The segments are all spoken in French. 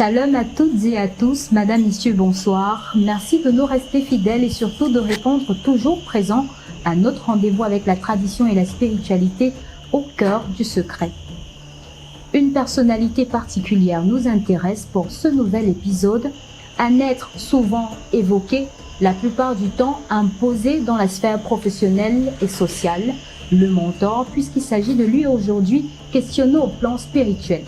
Shalom à toutes et à tous, Madame, Messieurs, bonsoir. Merci de nous rester fidèles et surtout de répondre toujours présent à notre rendez-vous avec la tradition et la spiritualité au cœur du secret. Une personnalité particulière nous intéresse pour ce nouvel épisode, un être souvent évoqué, la plupart du temps imposé dans la sphère professionnelle et sociale, le mentor, puisqu'il s'agit de lui aujourd'hui questionné au plan spirituel.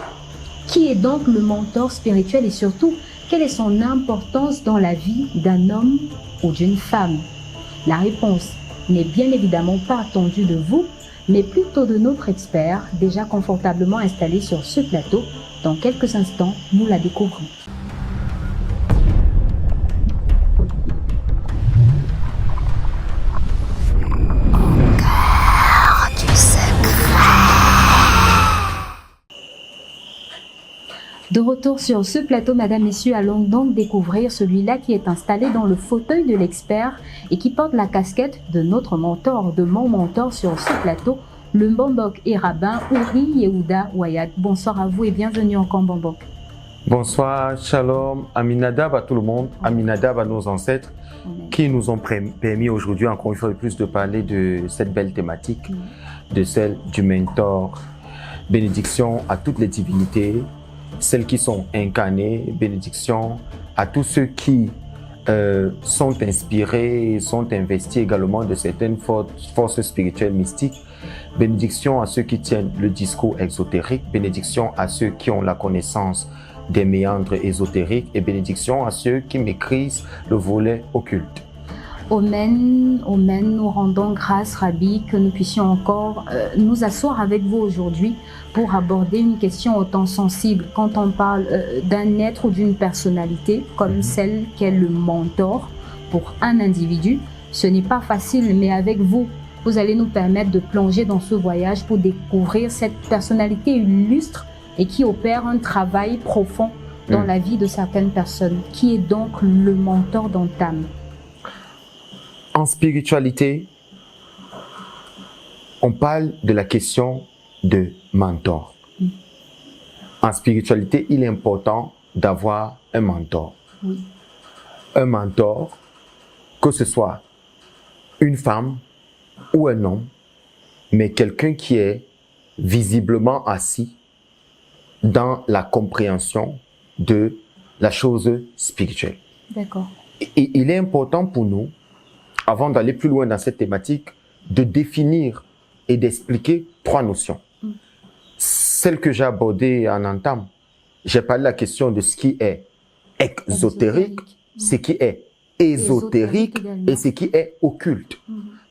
Qui est donc le mentor spirituel et surtout, quelle est son importance dans la vie d'un homme ou d'une femme? La réponse n'est bien évidemment pas attendue de vous, mais plutôt de notre expert déjà confortablement installé sur ce plateau. Dans quelques instants, nous la découvrons. De retour sur ce plateau, Madame, Messieurs, allons donc découvrir celui-là qui est installé dans le fauteuil de l'expert et qui porte la casquette de notre mentor, de mon mentor sur ce plateau, le Mbambok et rabbin Uri Yehuda Wayad. Bonsoir à vous et bienvenue encore Mbambok. Bonsoir, shalom, Aminadab à tout le monde, Aminadab à nos ancêtres qui nous ont permis aujourd'hui encore une fois de plus de parler de cette belle thématique, de celle du mentor. Bénédiction à toutes les divinités, celles qui sont incarnées, bénédiction à tous ceux qui sont inspirés, sont investis également de certaines forces spirituelles mystiques. Bénédiction à ceux qui tiennent le discours exotérique, bénédiction à ceux qui ont la connaissance des méandres ésotériques et bénédiction à ceux qui maîtrisent le volet occulte. Amen, amen, nous rendons grâce, Rabbi, que nous puissions encore nous asseoir avec vous aujourd'hui pour aborder une question autant sensible quand on parle d'un être ou d'une personnalité comme celle qu'est le mentor pour un individu. Ce n'est pas facile, mais avec vous, vous allez nous permettre de plonger dans ce voyage pour découvrir cette personnalité illustre et qui opère un travail profond dans la vie de certaines personnes. Qui est donc le mentor d'Antam? En spiritualité, on parle de la question de mentor. En spiritualité, il est important d'avoir un mentor. Un mentor, que ce soit une femme ou un homme, mais quelqu'un qui est visiblement assis dans la compréhension de la chose spirituelle. D'accord. Et il est important pour nous, avant d'aller plus loin dans cette thématique, de définir et d'expliquer trois notions. Celle que j'ai abordée en entame, j'ai parlé de la question de ce qui est exotérique, ce qui est ésotérique et ce qui est occulte.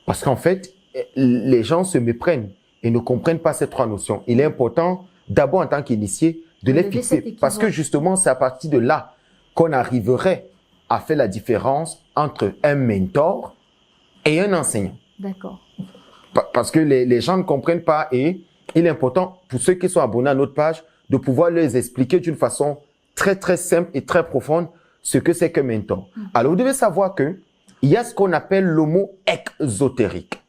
Parce qu'en fait, les gens se méprennent et ne comprennent pas ces trois notions. Il est important, d'abord en tant qu'initié, de les fixer. Parce que justement, c'est à partir de là qu'on arriverait à faire la différence entre un mentor et un enseignant. D'accord. Parce que les gens ne comprennent pas et il est important pour ceux qui sont abonnés à notre page de pouvoir leur expliquer d'une façon très très simple et très profonde ce que c'est qu'un mentor. Alors vous devez savoir que il y a ce qu'on appelle le mot exotérique.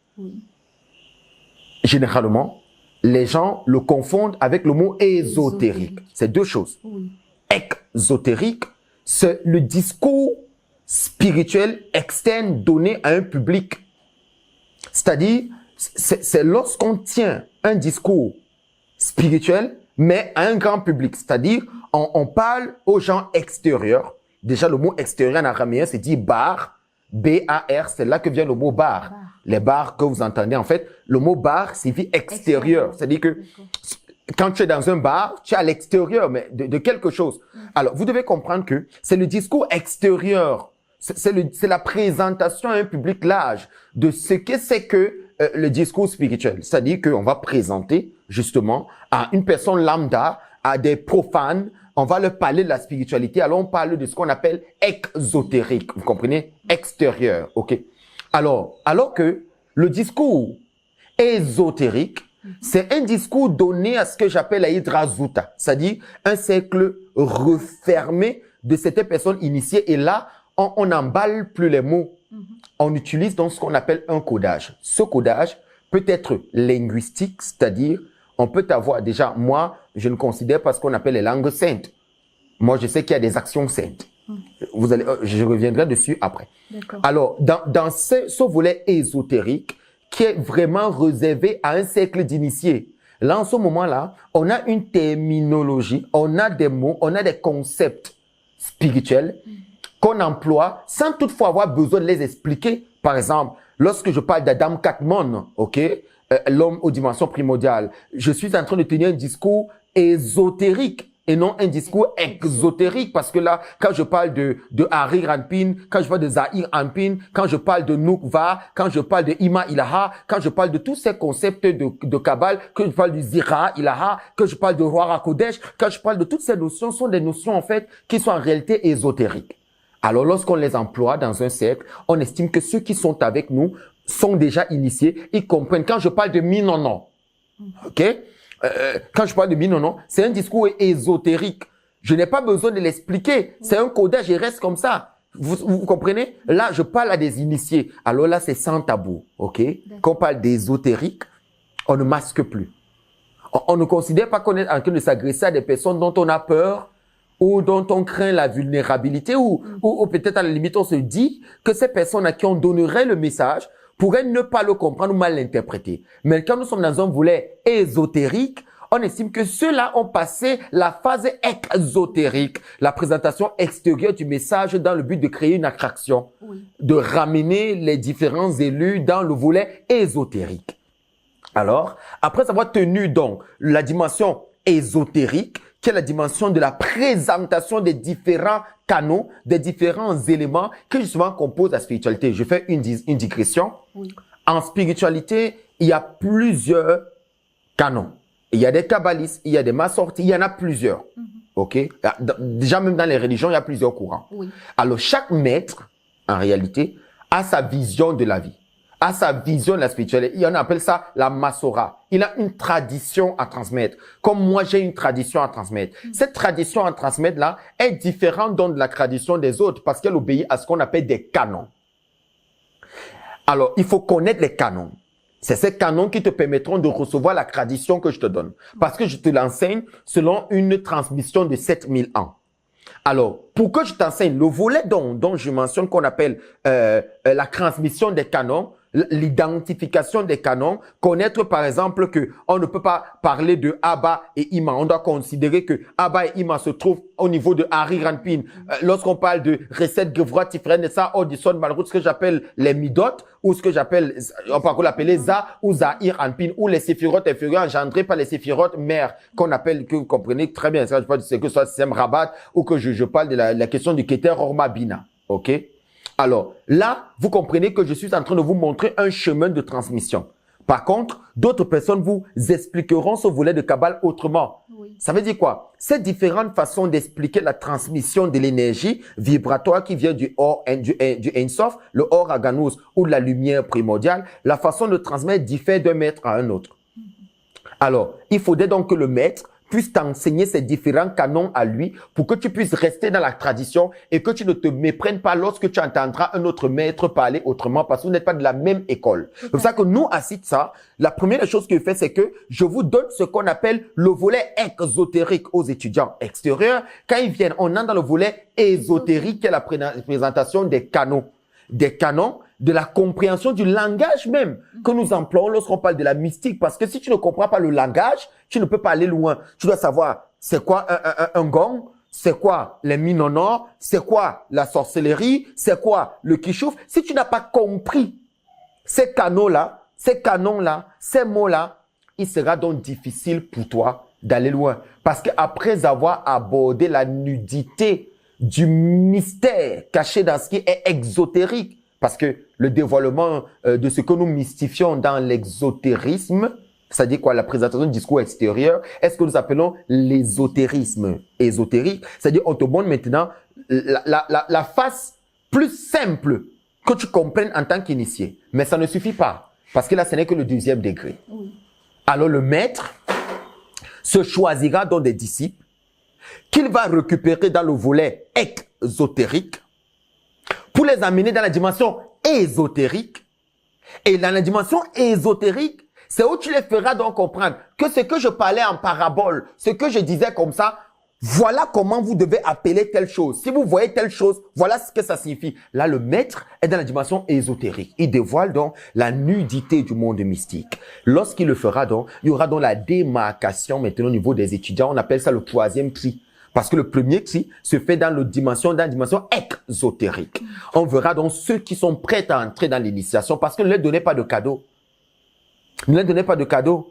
Généralement, les gens le confondent avec le mot ésotérique. C'est deux choses. Exotérique, c'est le discours spirituel externe donné à un public. C'est-à-dire, c'est lorsqu'on tient un discours spirituel, mais à un grand public. C'est-à-dire, on parle aux gens extérieurs. Déjà, le mot extérieur en araméen, c'est dit bar, B-A-R, c'est là que vient le mot bar. Les bars que vous entendez, en fait, le mot bar signifie extérieur. C'est-à-dire que quand tu es dans un bar, tu es à l'extérieur, mais de quelque chose. Alors, vous devez comprendre que c'est le discours extérieur. C'est la présentation à un public large de ce que c'est que le discours spirituel. C'est-à-dire qu'on va présenter justement à une personne lambda, à des profanes, on va leur parler de la spiritualité. Alors, on parle de ce qu'on appelle exotérique. Vous comprenez? Extérieur. OK. Alors que le discours ésotérique, c'est un discours donné à ce que j'appelle la Hydrazuta, c'est-à-dire un cercle refermé de certaines personnes initiées. Et là, on n'emballe plus les mots. On utilise donc ce qu'on appelle un codage. Ce codage peut être linguistique, c'est-à-dire on peut avoir déjà, moi, je ne considère pas ce qu'on appelle les langues saintes. Moi, je sais qu'il y a des actions saintes. Je reviendrai dessus après. Alors, dans ce volet ésotérique, qui est vraiment réservé à un cercle d'initiés, là, en ce moment-là, on a une terminologie, on a des mots, on a des concepts spirituels qu'on emploie sans toutefois avoir besoin de les expliquer. Par exemple, lorsque je parle d'Adam Katmon, l'homme aux dimensions primordiales, je suis en train de tenir un discours ésotérique et non un discours exotérique, parce que là, quand je parle de Hari Ranpin, quand je parle de Zahir Ranpin, quand je parle de Nukva, quand je parle de Ima Ilaha, quand je parle de tous ces concepts de Kabbale, que je parle du Zira Ilaha, que je parle de Ruach HaKodesh, quand je parle de toutes ces notions, sont des notions en fait qui sont en réalité ésotériques. Alors lorsqu'on les emploie dans un cercle, on estime que ceux qui sont avec nous sont déjà initiés, ils comprennent. Quand je parle de Minonon, quand je parle de Minonon, c'est un discours ésotérique. Je n'ai pas besoin de l'expliquer. C'est un codage, il reste comme ça. Vous comprenez? Là, je parle à des initiés. Alors là, c'est sans tabou, Quand on parle d'ésotérique, on ne masque plus. On ne considère pas qu'on est en train de s'agresser à des personnes dont on a peur ou dont on craint la vulnérabilité ou peut-être à la limite, on se dit que ces personnes à qui on donnerait le message pourraient ne pas le comprendre ou mal l'interpréter. Mais quand nous sommes dans un volet ésotérique, on estime que ceux-là ont passé la phase exotérique, la présentation extérieure du message dans le but de créer une attraction, de ramener les différents élus dans le volet ésotérique. Alors, après avoir tenu donc la dimension ésotérique, qui est la dimension de la présentation des différents canaux, des différents éléments qui justement composent la spiritualité. Je fais une digression. En spiritualité, il y a plusieurs canons. Il y a des kabbalistes, il y a des massortis, il y en a plusieurs. Déjà, même dans les religions, il y a plusieurs courants. Alors, chaque maître, en réalité, a sa vision de la vie, a sa vision de la spiritualité. On appelle ça la Massora. Il a une tradition à transmettre. Comme moi, j'ai une tradition à transmettre. Cette tradition à transmettre là est différente donc de la tradition des autres parce qu'elle obéit à ce qu'on appelle des canons. Alors, il faut connaître les canons. C'est ces canons qui te permettront de recevoir la tradition que je te donne. Parce que je te l'enseigne selon une transmission de 7000 ans. Alors, pour que je t'enseigne le volet dont je mentionne qu'on appelle la transmission des canons, l'identification des canons, connaître par exemple que on ne peut pas parler de Abba et Ima. On doit considérer que Abba et Ima se trouvent au niveau de Hari Ranpin. Lorsqu'on parle de recette Gevroit Tifren, ça, Odysson, Malroute, ce que j'appelle les Midot, ou ce que j'appelle, on peut encore l'appeler Za ou Zahir Ranpin, ou les séphirotes inférieures engendrées par les séphirotes mères, qu'on appelle, que vous comprenez très bien, c'est que ce soit le système Rabat, ou que je parle de la question du Keter Orma Bina. Alors, là, vous comprenez que je suis en train de vous montrer un chemin de transmission. Par contre, d'autres personnes vous expliqueront ce volet de Kabbale autrement. Ça veut dire quoi? Ces différentes façons d'expliquer la transmission de l'énergie vibratoire qui vient du Or, du Ein Sof, le Or Aganous ou de la lumière primordiale, la façon de transmettre diffère d'un maître à un autre. Alors, il faudrait donc que le maître puisse t'enseigner ces différents canons à lui pour que tu puisses rester dans la tradition et que tu ne te méprennes pas lorsque tu entendras un autre maître parler autrement parce que vous n'êtes pas de la même école. C'est pour ça que nous, à CITSA, la première chose que je fais, c'est que je vous donne ce qu'on appelle le volet exotérique aux étudiants extérieurs. Quand ils viennent, on entre dans le volet ésotérique qui est la présentation des canons. Des canons, de la compréhension du langage même que nous employons lorsqu'on parle de la mystique. Parce que si tu ne comprends pas le langage, tu ne peux pas aller loin. Tu dois savoir c'est quoi un gong, c'est quoi les minonors, c'est quoi la sorcellerie, c'est quoi le kishouf. Si tu n'as pas compris ces canaux-là, ces canons-là, ces mots-là, il sera donc difficile pour toi d'aller loin. Parce qu'après avoir abordé la nudité du mystère caché dans ce qui est exotérique, parce que le dévoilement de ce que nous mystifions dans l'exotérisme, c'est-à-dire quoi, la présentation du discours extérieur, est ce que nous appelons l'ésotérisme ésotérique. C'est-à-dire, on te montre maintenant la face plus simple que tu comprennes en tant qu'initié. Mais ça ne suffit pas, parce que là, ce n'est que le 2e degré. Alors, le maître se choisira donc des disciples qu'il va récupérer dans le volet exotérique pour les amener dans la dimension ésotérique. Et dans la dimension ésotérique, c'est où tu les feras donc comprendre que ce que je parlais en parabole, ce que je disais comme ça, voilà comment vous devez appeler telle chose. Si vous voyez telle chose, voilà ce que ça signifie. Là, le maître est dans la dimension ésotérique. Il dévoile donc la nudité du monde mystique. Lorsqu'il le fera donc, il y aura donc la démarcation maintenant au niveau des étudiants. On appelle ça le troisième cri. Parce que le premier cri se fait dans la dimension exotérique. On verra donc ceux qui sont prêts à entrer dans l'initiation parce que ne leur donnez pas de cadeau. Ne leur donnez pas de cadeau.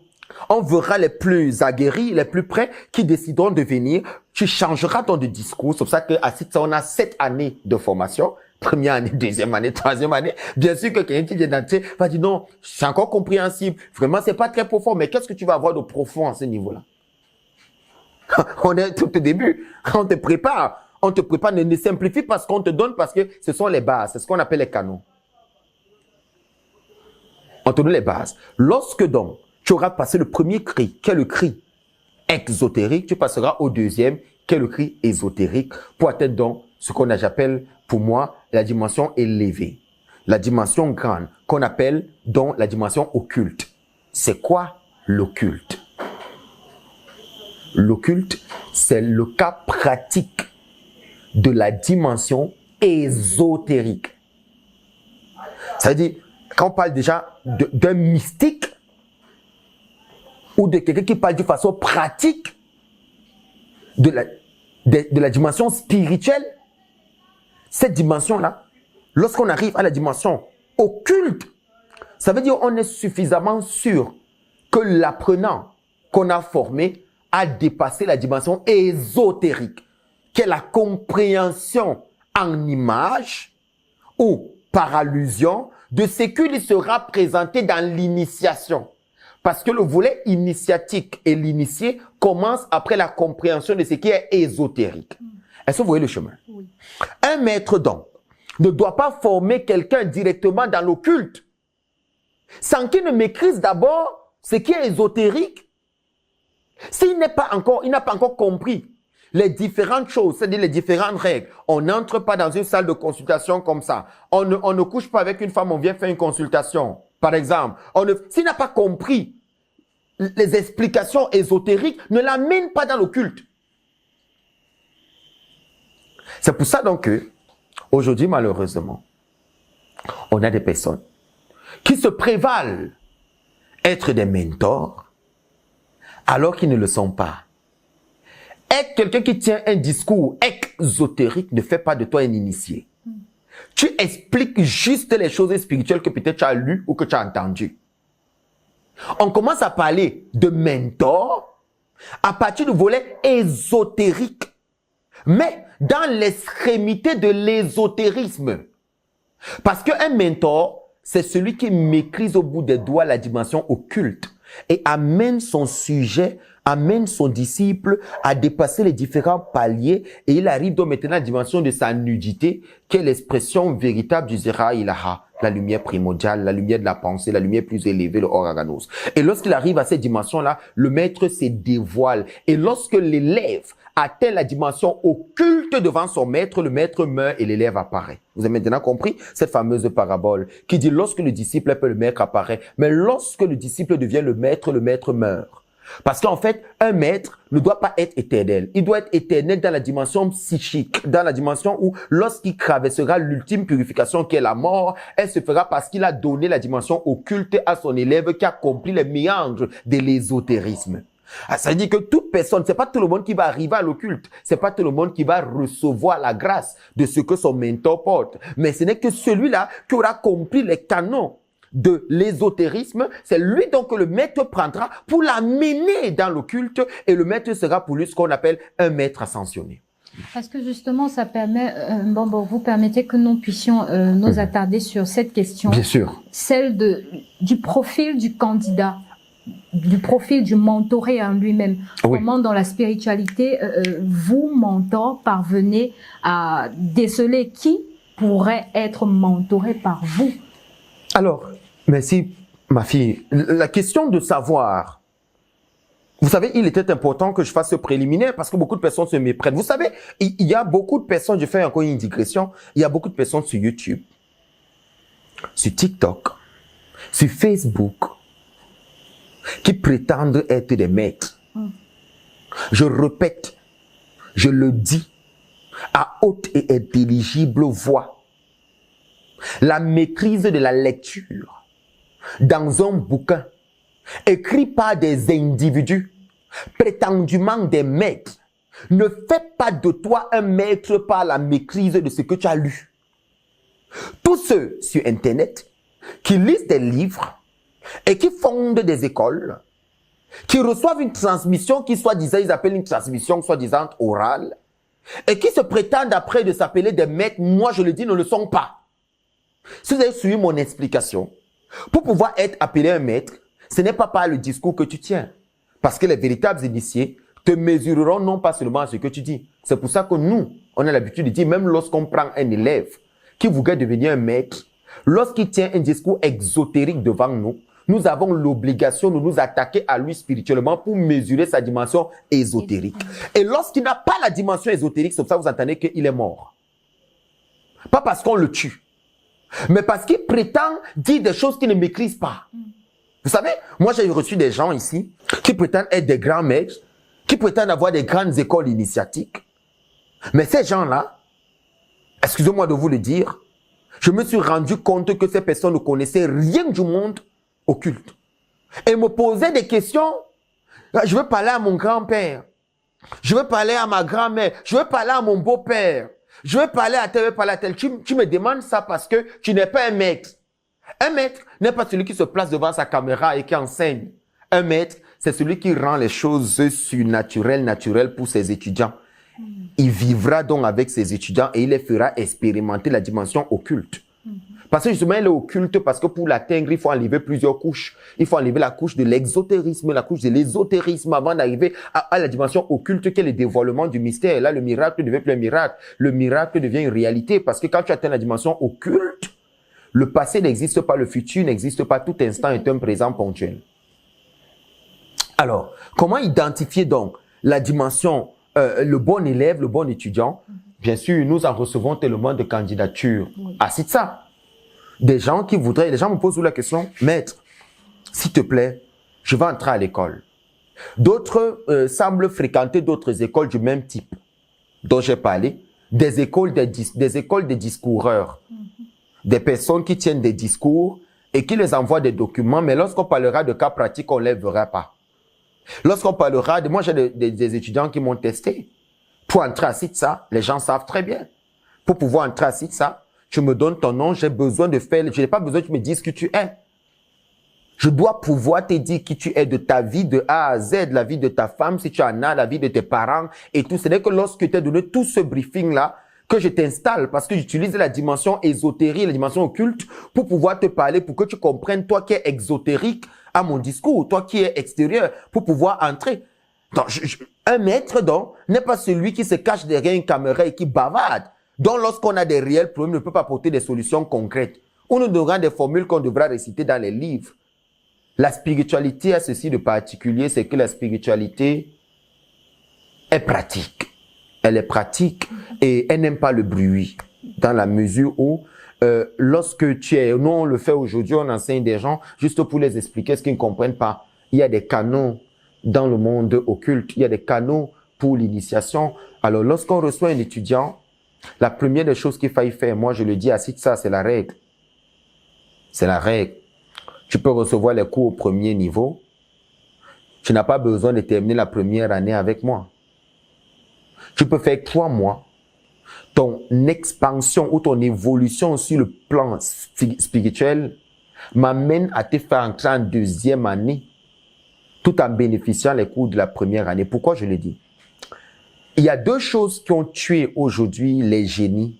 On verra les plus aguerris, les plus prêts qui décideront de venir. Tu changeras ton discours. C'est pour ça qu'à CITSA, on a 7 années de formation. Première année, deuxième année, troisième année. Bien sûr que quelqu'un qui vient d'entrer va dire non, c'est encore compréhensible. Vraiment, c'est pas très profond. Mais qu'est-ce que tu vas avoir de profond à ce niveau-là? On est tout au début. On te prépare. On te prépare. Ne simplifie pas ce qu'on te donne parce que ce sont les bases. C'est ce qu'on appelle les canons. On te donne les bases. Lorsque donc, tu auras passé le premier cri, qui est le cri exotérique, tu passeras au deuxième, qui est le cri ésotérique, pour atteindre donc ce qu'on appelle, pour moi, la dimension élevée. La dimension grande, qu'on appelle donc la dimension occulte. C'est quoi l'occulte? L'occulte, c'est le cas pratique de la dimension ésotérique. Ça veut dire, quand on parle déjà d'un mystique, ou de quelqu'un qui parle de façon pratique de la dimension spirituelle, cette dimension-là, lorsqu'on arrive à la dimension occulte, ça veut dire qu'on est suffisamment sûr que l'apprenant qu'on a formé a dépassé la dimension ésotérique, qui est la compréhension en image ou par allusion de ce qu'il sera présenté dans l'initiation. Parce que le volet initiatique et l'initié commence après la compréhension de ce qui est ésotérique. Est-ce que vous voyez le chemin? Oui. Un maître donc ne doit pas former quelqu'un directement dans l'occulte sans qu'il ne maîtrise d'abord ce qui est ésotérique. S'il n'a pas encore compris les différentes choses, c'est-à-dire les différentes règles, on n'entre pas dans une salle de consultation comme ça. On ne couche pas avec une femme, on vient faire une consultation. Par exemple, s'il n'a pas compris les explications ésotériques, ne l'amène pas dans l'occulte. C'est pour ça donc que, aujourd'hui, malheureusement, on a des personnes qui se prévalent être des mentors, alors qu'ils ne le sont pas. Être quelqu'un qui tient un discours exotérique ne fait pas de toi un initié. Tu expliques juste les choses spirituelles que peut-être tu as lues ou que tu as entendues. On commence à parler de mentor à partir du volet ésotérique, mais dans l'extrémité de l'ésotérisme. Parce qu'un mentor, c'est celui qui maîtrise au bout des doigts la dimension occulte et amène son sujet, amène son disciple à dépasser les différents paliers et il arrive donc maintenant à la dimension de sa nudité, qui est l'expression véritable du Zera Ilaha, la lumière primordiale, la lumière de la pensée, la lumière plus élevée, le Oraganos. Et lorsqu'il arrive à cette dimension-là, le maître se dévoile. Et lorsque l'élève atteint la dimension occulte devant son maître, le maître meurt et l'élève apparaît. Vous avez maintenant compris cette fameuse parabole qui dit lorsque le disciple appelle le maître apparaît, mais lorsque le disciple devient le maître meurt. Parce qu'en fait, un maître ne doit pas être éternel. Il doit être éternel dans la dimension psychique, dans la dimension où lorsqu'il traversera l'ultime purification qui est la mort, elle se fera parce qu'il a donné la dimension occulte à son élève qui accomplit les méandres de l'ésotérisme. Ça veut dire que toute personne, c'est pas tout le monde qui va arriver à l'occulte, c'est pas tout le monde qui va recevoir la grâce de ce que son mentor porte, mais ce n'est que celui-là qui aura compris les canons de l'ésotérisme, c'est lui donc que le maître prendra pour l'amener dans l'occulte et le maître sera pour lui ce qu'on appelle un maître ascensionné. Parce que justement, ça permet, vous permettez que nous puissions nous attarder sur cette question. Bien sûr. Celle du profil du candidat, du profil du mentoré en lui-même. Oui. Comment dans la spiritualité, vous, mentor, parvenez à déceler qui pourrait être mentoré par vous? Alors, merci ma fille. La question de savoir, vous savez, il était important que je fasse ce préliminaire parce que beaucoup de personnes se méprennent. Vous savez, il y a beaucoup de personnes, je fais encore une digression, il y a beaucoup de personnes sur YouTube, sur TikTok, sur Facebook, qui prétendent être des maîtres. Je répète, je le dis à haute et intelligible voix. La maîtrise de la lecture dans un bouquin écrit par des individus prétendument des maîtres ne fait pas de toi un maître par la maîtrise de ce que tu as lu. Tous ceux sur Internet qui lisent des livres et qui fondent des écoles, qui reçoivent une transmission qui soi-disant, ils appellent une transmission soi-disant orale, et qui se prétendent après de s'appeler des maîtres, moi je le dis, ne le sont pas. Si vous avez suivi mon explication, pour pouvoir être appelé un maître, ce n'est pas par le discours que tu tiens. Parce que les véritables initiés te mesureront non pas seulement à ce que tu dis. C'est pour ça que nous, on a l'habitude de dire, même lorsqu'on prend un élève qui voudrait devenir un maître, lorsqu'il tient un discours exotérique devant nous, nous avons l'obligation de nous attaquer à lui spirituellement pour mesurer sa dimension ésotérique. Et lorsqu'il n'a pas la dimension ésotérique, c'est pour ça que vous entendez qu'il est mort. Pas parce qu'on le tue, mais parce qu'il prétend dire des choses qu'il ne maîtrise pas. Vous savez, moi j'ai reçu des gens ici qui prétendent être des grands maîtres, qui prétendent avoir des grandes écoles initiatiques. Mais ces gens-là, excusez-moi de vous le dire, je me suis rendu compte que ces personnes ne connaissaient rien du monde occulte. Et me posaient des questions. Je veux parler à mon grand-père. Je veux parler à ma grand-mère. Je veux parler à mon beau-père. Je veux parler à tel, parler à tel. Tu me demandes ça parce que tu n'es pas un maître. Un maître n'est pas celui qui se place devant sa caméra et qui enseigne. Un maître, c'est celui qui rend les choses naturelles pour ses étudiants. Il vivra donc avec ses étudiants et il les fera expérimenter la dimension occulte. Parce que justement, elle est occulte parce que pour l'atteindre, il faut enlever plusieurs couches. Il faut enlever la couche de l'exotérisme, la couche de l'ésotérisme avant d'arriver à la dimension occulte qui est le dévoilement du mystère. Et là, le miracle ne devient plus un miracle. Le miracle devient une réalité parce que quand tu atteins la dimension occulte, le passé n'existe pas, le futur n'existe pas. Tout instant est un présent ponctuel. Alors, comment identifier donc la dimension, le bon élève, le bon étudiant? Bien sûr, nous en recevons tellement de candidatures à ça. Des gens qui voudraient, les gens me posent la question, maître, s'il te plaît, je vais entrer à l'école. D'autres semblent fréquenter d'autres écoles du même type dont j'ai parlé, des écoles de discoureurs, des personnes qui tiennent des discours et qui les envoient des documents, mais lorsqu'on parlera de cas pratiques, on ne les verra pas. Lorsqu'on parlera de... Moi, j'ai des étudiants qui m'ont testé. Pour entrer à ça, les gens savent très bien. Pour pouvoir entrer à ça, tu me donnes ton nom, j'ai besoin de faire... Je n'ai pas besoin que tu me dises qui tu es. Je dois pouvoir te dire qui tu es de ta vie de A à Z, la vie de ta femme, si tu en as, la vie de tes parents et tout. Ce n'est que lorsque tu t'ai donné tout ce briefing-là que je t'installe parce que j'utilise la dimension ésotérique, la dimension occulte pour pouvoir te parler, pour que tu comprennes, toi qui es exotérique à mon discours, toi qui es extérieur, pour pouvoir entrer. Donc, un maître, donc, n'est pas celui qui se cache derrière une caméra et qui bavarde. Donc, lorsqu'on a des réels problèmes, ne peut pas apporter des solutions concrètes. On nous donnera des formules qu'on devra réciter dans les livres. La spiritualité a ceci de particulier, c'est que la spiritualité est pratique. Elle est pratique et elle n'aime pas le bruit. Dans la mesure où, lorsque tu es... Nous, on le fait aujourd'hui, on enseigne des gens juste pour les expliquer ce qu'ils ne comprennent pas. Il y a des canaux dans le monde occulte. Il y a des canaux pour l'initiation. Alors, lorsqu'on reçoit un étudiant, la première des choses qu'il faille faire, moi je le dis à ça, c'est la règle. C'est la règle. Tu peux recevoir les cours au premier niveau. Tu n'as pas besoin de terminer la première année avec moi. Tu peux faire 3 mois. Ton expansion ou ton évolution sur le plan spirituel m'amène à te faire entrer en deuxième année tout en bénéficiant les cours de la première année. Pourquoi je le dis? Il y a 2 choses qui ont tué aujourd'hui les génies.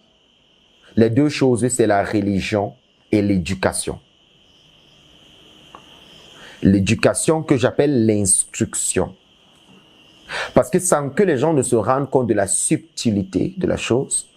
Les 2 choses, c'est la religion et l'éducation. L'éducation que j'appelle l'instruction. Parce que sans que les gens ne se rendent compte de la subtilité de la chose,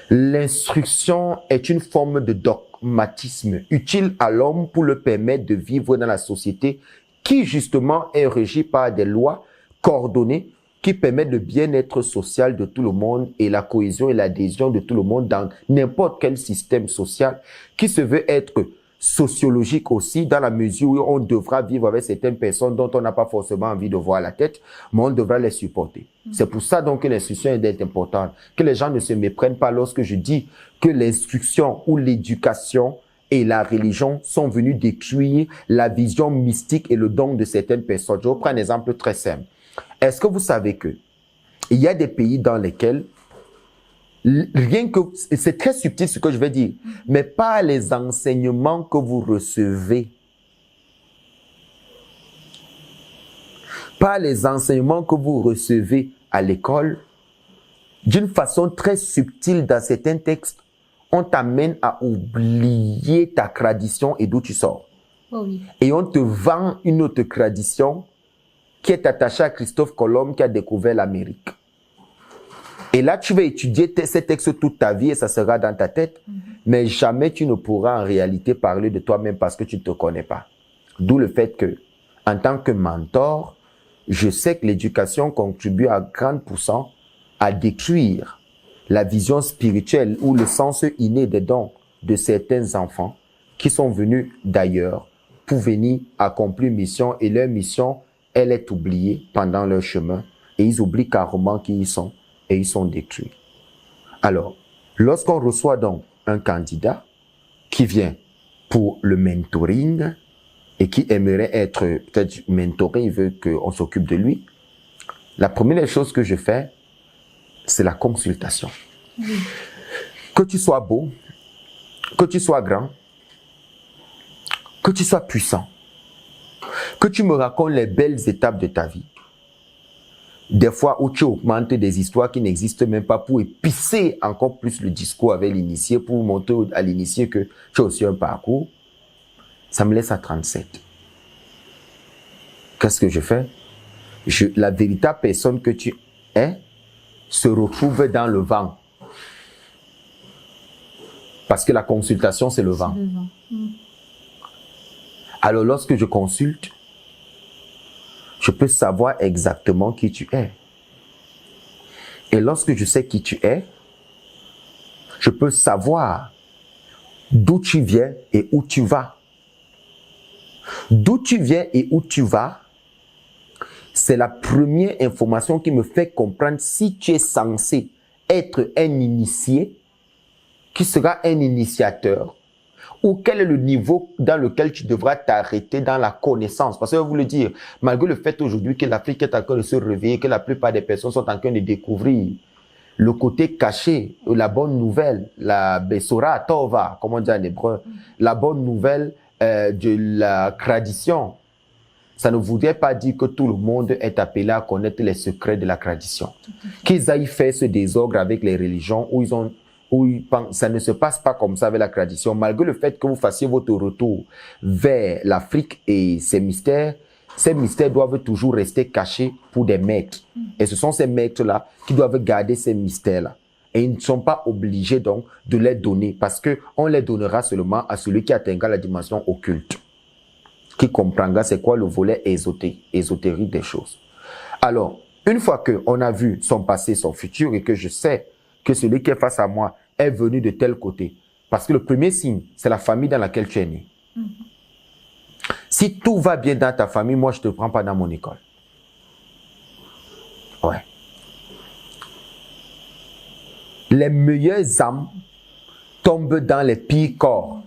l'instruction est une forme de dogmatisme utile à l'homme pour le permettre de vivre dans la société qui justement est régie par des lois coordonnées qui permettent le bien-être social de tout le monde et la cohésion et l'adhésion de tout le monde dans n'importe quel système social qui se veut être sociologique aussi, dans la mesure où on devra vivre avec certaines personnes dont on n'a pas forcément envie de voir la tête, mais on devra les supporter. C'est pour ça donc que l'instruction est importante, que les gens ne se méprennent pas lorsque je dis que l'instruction ou l'éducation et la religion sont venus détruire la vision mystique et le don de certaines personnes. Je vous prends un exemple très simple. Est-ce que vous savez que il y a des pays dans lesquels rien que, c'est très subtil ce que je vais dire, mais pas les enseignements que vous recevez, pas les enseignements que vous recevez à l'école, d'une façon très subtile dans certains textes, on t'amène à oublier ta tradition et d'où tu sors. Oh oui. Et on te vend une autre tradition qui est attachée à Christophe Colomb qui a découvert l'Amérique. Et là, tu vas étudier ces textes toute ta vie et ça sera dans ta tête, mais jamais tu ne pourras en réalité parler de toi-même parce que tu ne te connais pas. D'où le fait que, en tant que mentor, je sais que l'éducation contribue à 30% à détruire la vision spirituelle ou le sens inné des dons de certains enfants qui sont venus d'ailleurs pour venir accomplir une mission et leur mission, elle est oubliée pendant leur chemin et ils oublient carrément qui ils sont. Et ils sont détruits. Alors, lorsqu'on reçoit donc un candidat qui vient pour le mentoring et qui aimerait être peut-être mentoré, il veut qu'on s'occupe de lui, la première chose que je fais, c'est la consultation. Que tu sois beau, que tu sois grand, que tu sois puissant, que tu me racontes les belles étapes de ta vie, des fois où tu augmentes des histoires qui n'existent même pas pour épicer encore plus le discours avec l'initié, pour montrer à l'initié que tu as aussi un parcours, ça me laisse à 37. Qu'est-ce que je fais? La véritable personne que tu es se retrouve dans le vent. Parce que la consultation, c'est le vent. Alors lorsque je consulte, je peux savoir exactement qui tu es. Et lorsque je sais qui tu es, je peux savoir d'où tu viens et où tu vas. D'où tu viens et où tu vas, c'est la première information qui me fait comprendre si tu es censé être un initié, qui sera un initiateur, ou quel est le niveau dans lequel tu devras t'arrêter dans la connaissance. Parce que je vais vous le dire, malgré le fait aujourd'hui que l'Afrique est en train de se réveiller, que la plupart des personnes sont en train de découvrir le côté caché, la bonne nouvelle, la Bessora Tova, comme on dit en hébreu, la bonne nouvelle de la tradition. Ça ne voudrait pas dire que tout le monde est appelé à connaître les secrets de la tradition. Qu'ils aillent faire ce désordre avec les religions ça ne se passe pas comme ça avec la tradition. Malgré le fait que vous fassiez votre retour vers l'Afrique et ces mystères doivent toujours rester cachés pour des maîtres. Et ce sont ces maîtres-là qui doivent garder ces mystères-là. Et ils ne sont pas obligés donc de les donner parce qu'on les donnera seulement à celui qui atteindra la dimension occulte, qui comprendra c'est quoi le volet ésotérique des choses. Alors, une fois qu'on a vu son passé, son futur et que je sais que celui qui est face à moi est venu de tel côté. Parce que le premier signe, c'est la famille dans laquelle tu es né. Si tout va bien dans ta famille, moi, je ne te prends pas dans mon école. Ouais. Les meilleures âmes tombent dans les pires corps.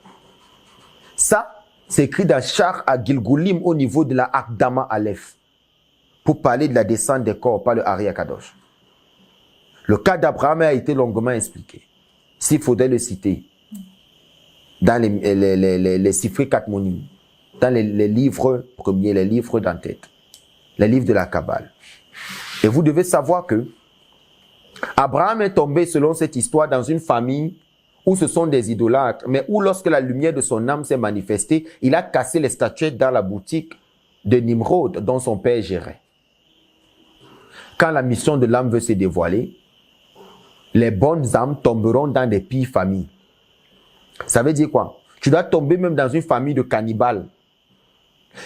Ça, c'est écrit dans Char à Gilgulim au niveau de la Akdama Aleph. Pour parler de la descente des corps par le Ari Akadosh. Le cas d'Abraham a été longuement expliqué. S'il faudrait le citer, dans les Sifri Katmonim, dans les livres premiers, les livres d'en-tête, les livres de la Kabbale. Et vous devez savoir que Abraham est tombé, selon cette histoire, dans une famille où ce sont des idolâtres, mais où lorsque la lumière de son âme s'est manifestée, il a cassé les statuettes dans la boutique de Nimrod, dont son père gérait. Quand la mission de l'âme veut se dévoiler, les bonnes âmes tomberont dans des pires familles. Ça veut dire quoi? Tu dois tomber même dans une famille de cannibales.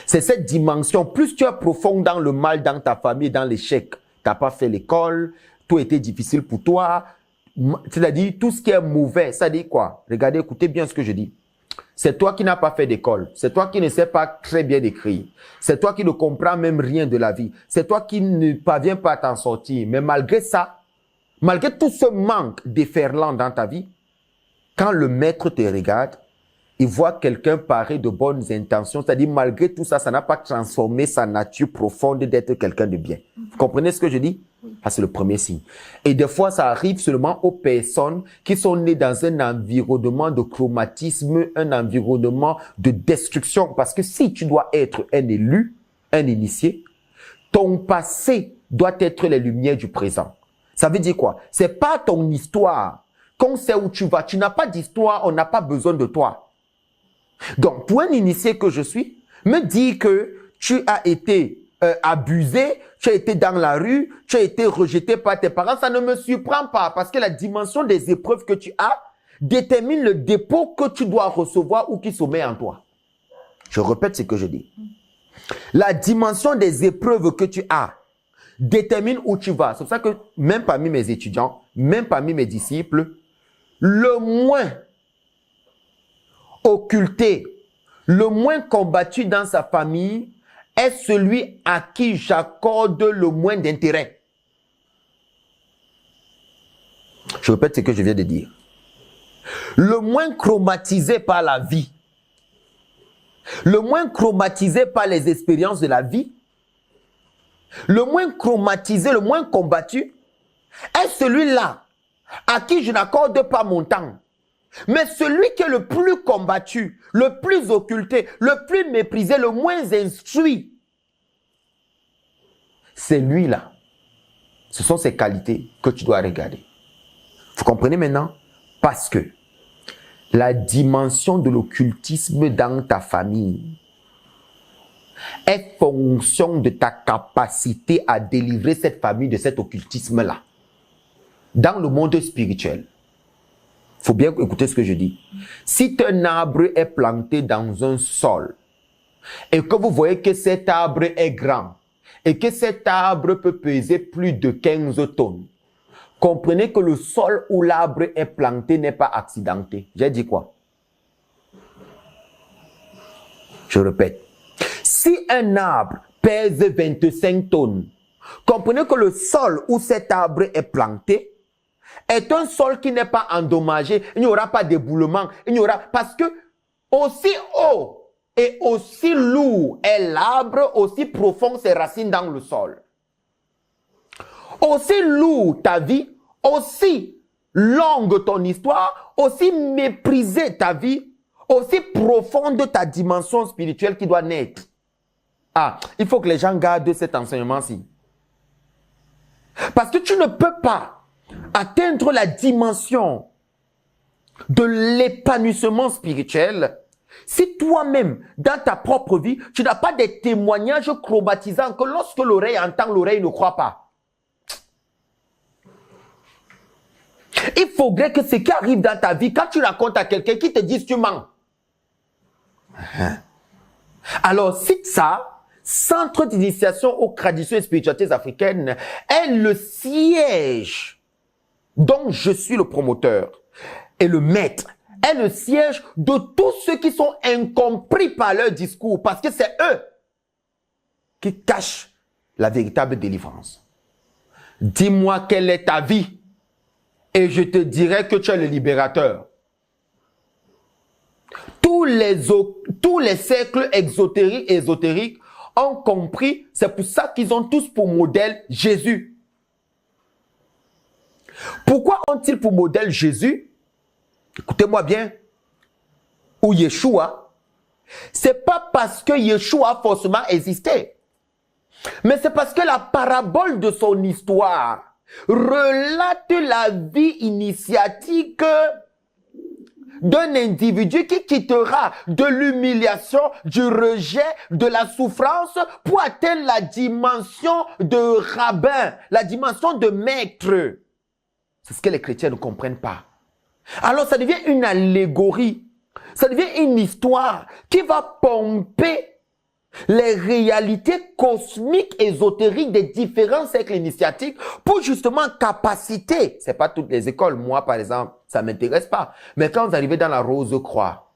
C'est cette dimension. Plus tu es profond dans le mal dans ta famille, dans l'échec. Tu n'as pas fait l'école, tout était difficile pour toi. C'est-à-dire tout ce qui est mauvais. Ça dit quoi? Regardez, écoutez bien ce que je dis. C'est toi qui n'as pas fait d'école. C'est toi qui ne sais pas très bien écrire. C'est toi qui ne comprends même rien de la vie. C'est toi qui ne parviens pas à t'en sortir. Mais malgré ça, malgré tout ce manque déferlant dans ta vie, quand le maître te regarde, il voit quelqu'un paré de bonnes intentions. C'est-à-dire, malgré tout ça, ça n'a pas transformé sa nature profonde d'être quelqu'un de bien. Vous comprenez ce que je dis? Ça, c'est le premier signe. Et des fois, ça arrive seulement aux personnes qui sont nées dans un environnement de chromatisme, un environnement de destruction. Parce que si tu dois être un élu, un initié, ton passé doit être les lumières du présent. Ça veut dire quoi? C'est pas ton histoire qu'on sait où tu vas. Tu n'as pas d'histoire, on n'a pas besoin de toi. Donc, pour un initié que je suis, me dire que tu as été abusé, tu as été dans la rue, tu as été rejeté par tes parents, ça ne me surprend pas parce que la dimension des épreuves que tu as détermine le dépôt que tu dois recevoir ou qui sommet en toi. Je répète ce que je dis. La dimension des épreuves que tu as détermine où tu vas. C'est pour ça que même parmi mes étudiants, même parmi mes disciples, le moins occulté, le moins combattu dans sa famille est celui à qui j'accorde le moins d'intérêt. Je répète ce que je viens de dire. Le moins chromatisé par la vie, le moins chromatisé par les expériences de la vie, le moins chromatisé, le moins combattu est celui-là à qui je n'accorde pas mon temps. Mais celui qui est le plus combattu, le plus occulté, le plus méprisé, le moins instruit, c'est lui-là. Ce sont ses qualités que tu dois regarder. Vous comprenez maintenant? Parce que la dimension de l'occultisme dans ta famille est fonction de ta capacité à délivrer cette famille de cet occultisme-là. Dans le monde spirituel, il faut bien écouter ce que je dis. Si un arbre est planté dans un sol et que vous voyez que cet arbre est grand et que cet arbre peut peser plus de 15 tonnes, comprenez que le sol où l'arbre est planté n'est pas accidenté. J'ai dit quoi? Je répète. Si un arbre pèse 25 tonnes, comprenez que le sol où cet arbre est planté est un sol qui n'est pas endommagé. Il n'y aura pas d'éboulement. Il n'y aura, parce que aussi haut et aussi lourd est l'arbre, aussi profond ses racines dans le sol. Aussi lourd ta vie, aussi longue ton histoire, aussi méprisée ta vie, aussi profonde ta dimension spirituelle qui doit naître. Ah, il faut que les gens gardent cet enseignement-ci. Parce que tu ne peux pas atteindre la dimension de l'épanouissement spirituel si toi-même, dans ta propre vie, tu n'as pas des témoignages chromatisants que lorsque l'oreille entend, l'oreille ne croit pas. Il faudrait que ce qui arrive dans ta vie, quand tu racontes à quelqu'un qui te dit tu mens. Alors, si ça, Centre d'initiation aux traditions et spiritualités africaines, est le siège dont je suis le promoteur et le maître, est le siège de tous ceux qui sont incompris par leur discours, parce que c'est eux qui cachent la véritable délivrance. Dis-moi quelle est ta vie et je te dirai que tu es le libérateur. Tous les cercles ésotériques ont compris, c'est pour ça qu'ils ont tous pour modèle Jésus. Pourquoi ont-ils pour modèle Jésus? Écoutez-moi bien. Ou Yeshua. C'est pas parce que Yeshua forcément existait. Mais c'est parce que la parabole de son histoire relate la vie initiatique d'un individu qui quittera de l'humiliation, du rejet, de la souffrance pour atteindre la dimension de rabbin, la dimension de maître. C'est ce que les chrétiens ne comprennent pas. Alors ça devient une allégorie, ça devient une histoire qui va pomper les réalités cosmiques, ésotériques des différents cercles initiatiques pour justement capaciter. C'est pas toutes les écoles. Moi, par exemple, ça m'intéresse pas. Mais quand vous arrivez dans la Rose-Croix,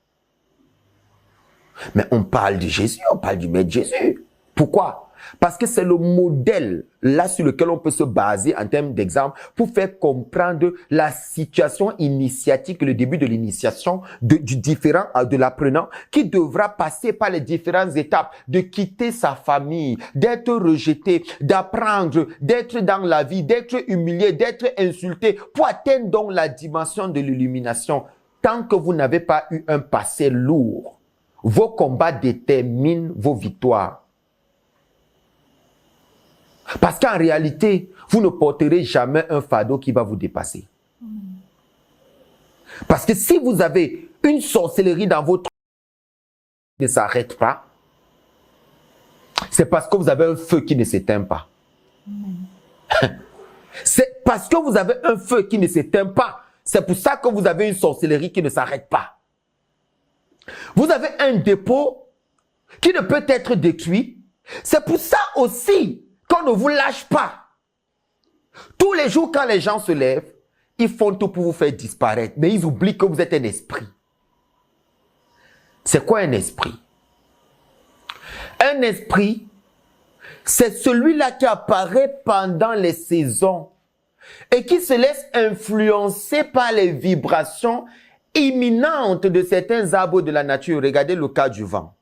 Mais on parle de Jésus, on parle du Maître Jésus. Pourquoi? Parce que c'est le modèle là sur lequel on peut se baser en termes d'exemple pour faire comprendre la situation initiatique, le début de l'initiation du différent, de l'apprenant qui devra passer par les différentes étapes de quitter sa famille, d'être rejeté, d'apprendre, d'être dans la vie, d'être humilié, d'être insulté pour atteindre donc la dimension de l'illumination. Tant que vous n'avez pas eu un passé lourd, vos combats déterminent vos victoires. Parce qu'en réalité, vous ne porterez jamais un fardeau qui va vous dépasser. Parce que si vous avez une sorcellerie dans votre vie qui ne s'arrête pas, c'est parce que vous avez un feu qui ne s'éteint pas. C'est parce que vous avez un feu qui ne s'éteint pas. C'est pour ça que vous avez une sorcellerie qui ne s'arrête pas. Vous avez un dépôt qui ne peut être détruit. C'est pour ça aussi qu'on ne vous lâche pas. Tous les jours, quand les gens se lèvent, ils font tout pour vous faire disparaître. Mais ils oublient que vous êtes un esprit. C'est quoi un esprit? Un esprit, c'est celui-là qui apparaît pendant les saisons et qui se laisse influencer par les vibrations imminentes de certains arbres de la nature. Regardez le cas du vent.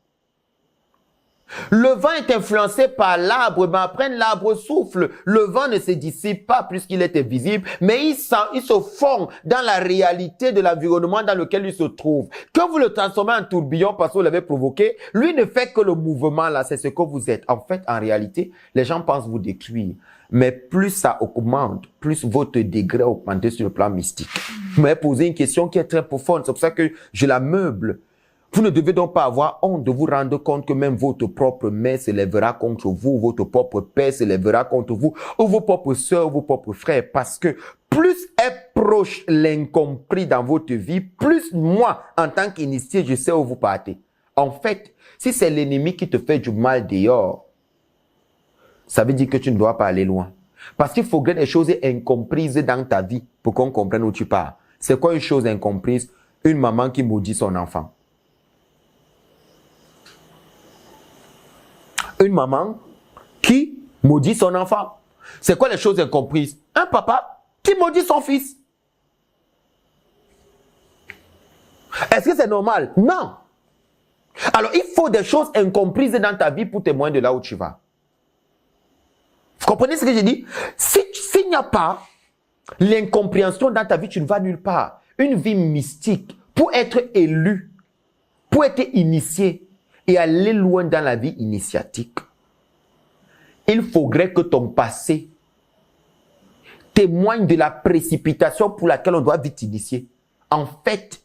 Le vent est influencé par l'arbre, mais après l'arbre souffle. Le vent ne se dissipe pas puisqu'il est invisible, mais il se fond dans la réalité de l'environnement dans lequel il se trouve. Que vous le transformez en tourbillon parce que vous l'avez provoqué, lui ne fait que le mouvement là, c'est ce que vous êtes. En fait, en réalité, les gens pensent vous détruire. Mais plus ça augmente, plus votre degré augmente sur le plan mystique. Vous m'avez posé une question qui est très profonde, c'est pour ça que je la meuble. Vous ne devez donc pas avoir honte de vous rendre compte que même votre propre mère se lèvera contre vous, votre propre père se lèvera contre vous, ou vos propres sœurs, vos propres frères, parce que plus est proche l'incompris dans votre vie, plus moi, en tant qu'initié, je sais où vous partez. En fait, si c'est l'ennemi qui te fait du mal dehors, ça veut dire que tu ne dois pas aller loin. Parce qu'il faudrait des choses incomprises dans ta vie pour qu'on comprenne où tu pars. C'est quoi une chose incomprise? Une maman qui maudit son enfant. Une maman qui maudit son enfant. C'est quoi les choses incomprises? Un papa qui maudit son fils. Est-ce que c'est normal? Non. Alors, il faut des choses incomprises dans ta vie pour témoigner de là où tu vas. Vous comprenez ce que je dis? S'il n'y a pas l'incompréhension dans ta vie, tu ne vas nulle part. Une vie mystique, pour être élu, pour être initié, et aller loin dans la vie initiatique, il faudrait que ton passé témoigne de la précipitation pour laquelle on doit vite initier. En fait,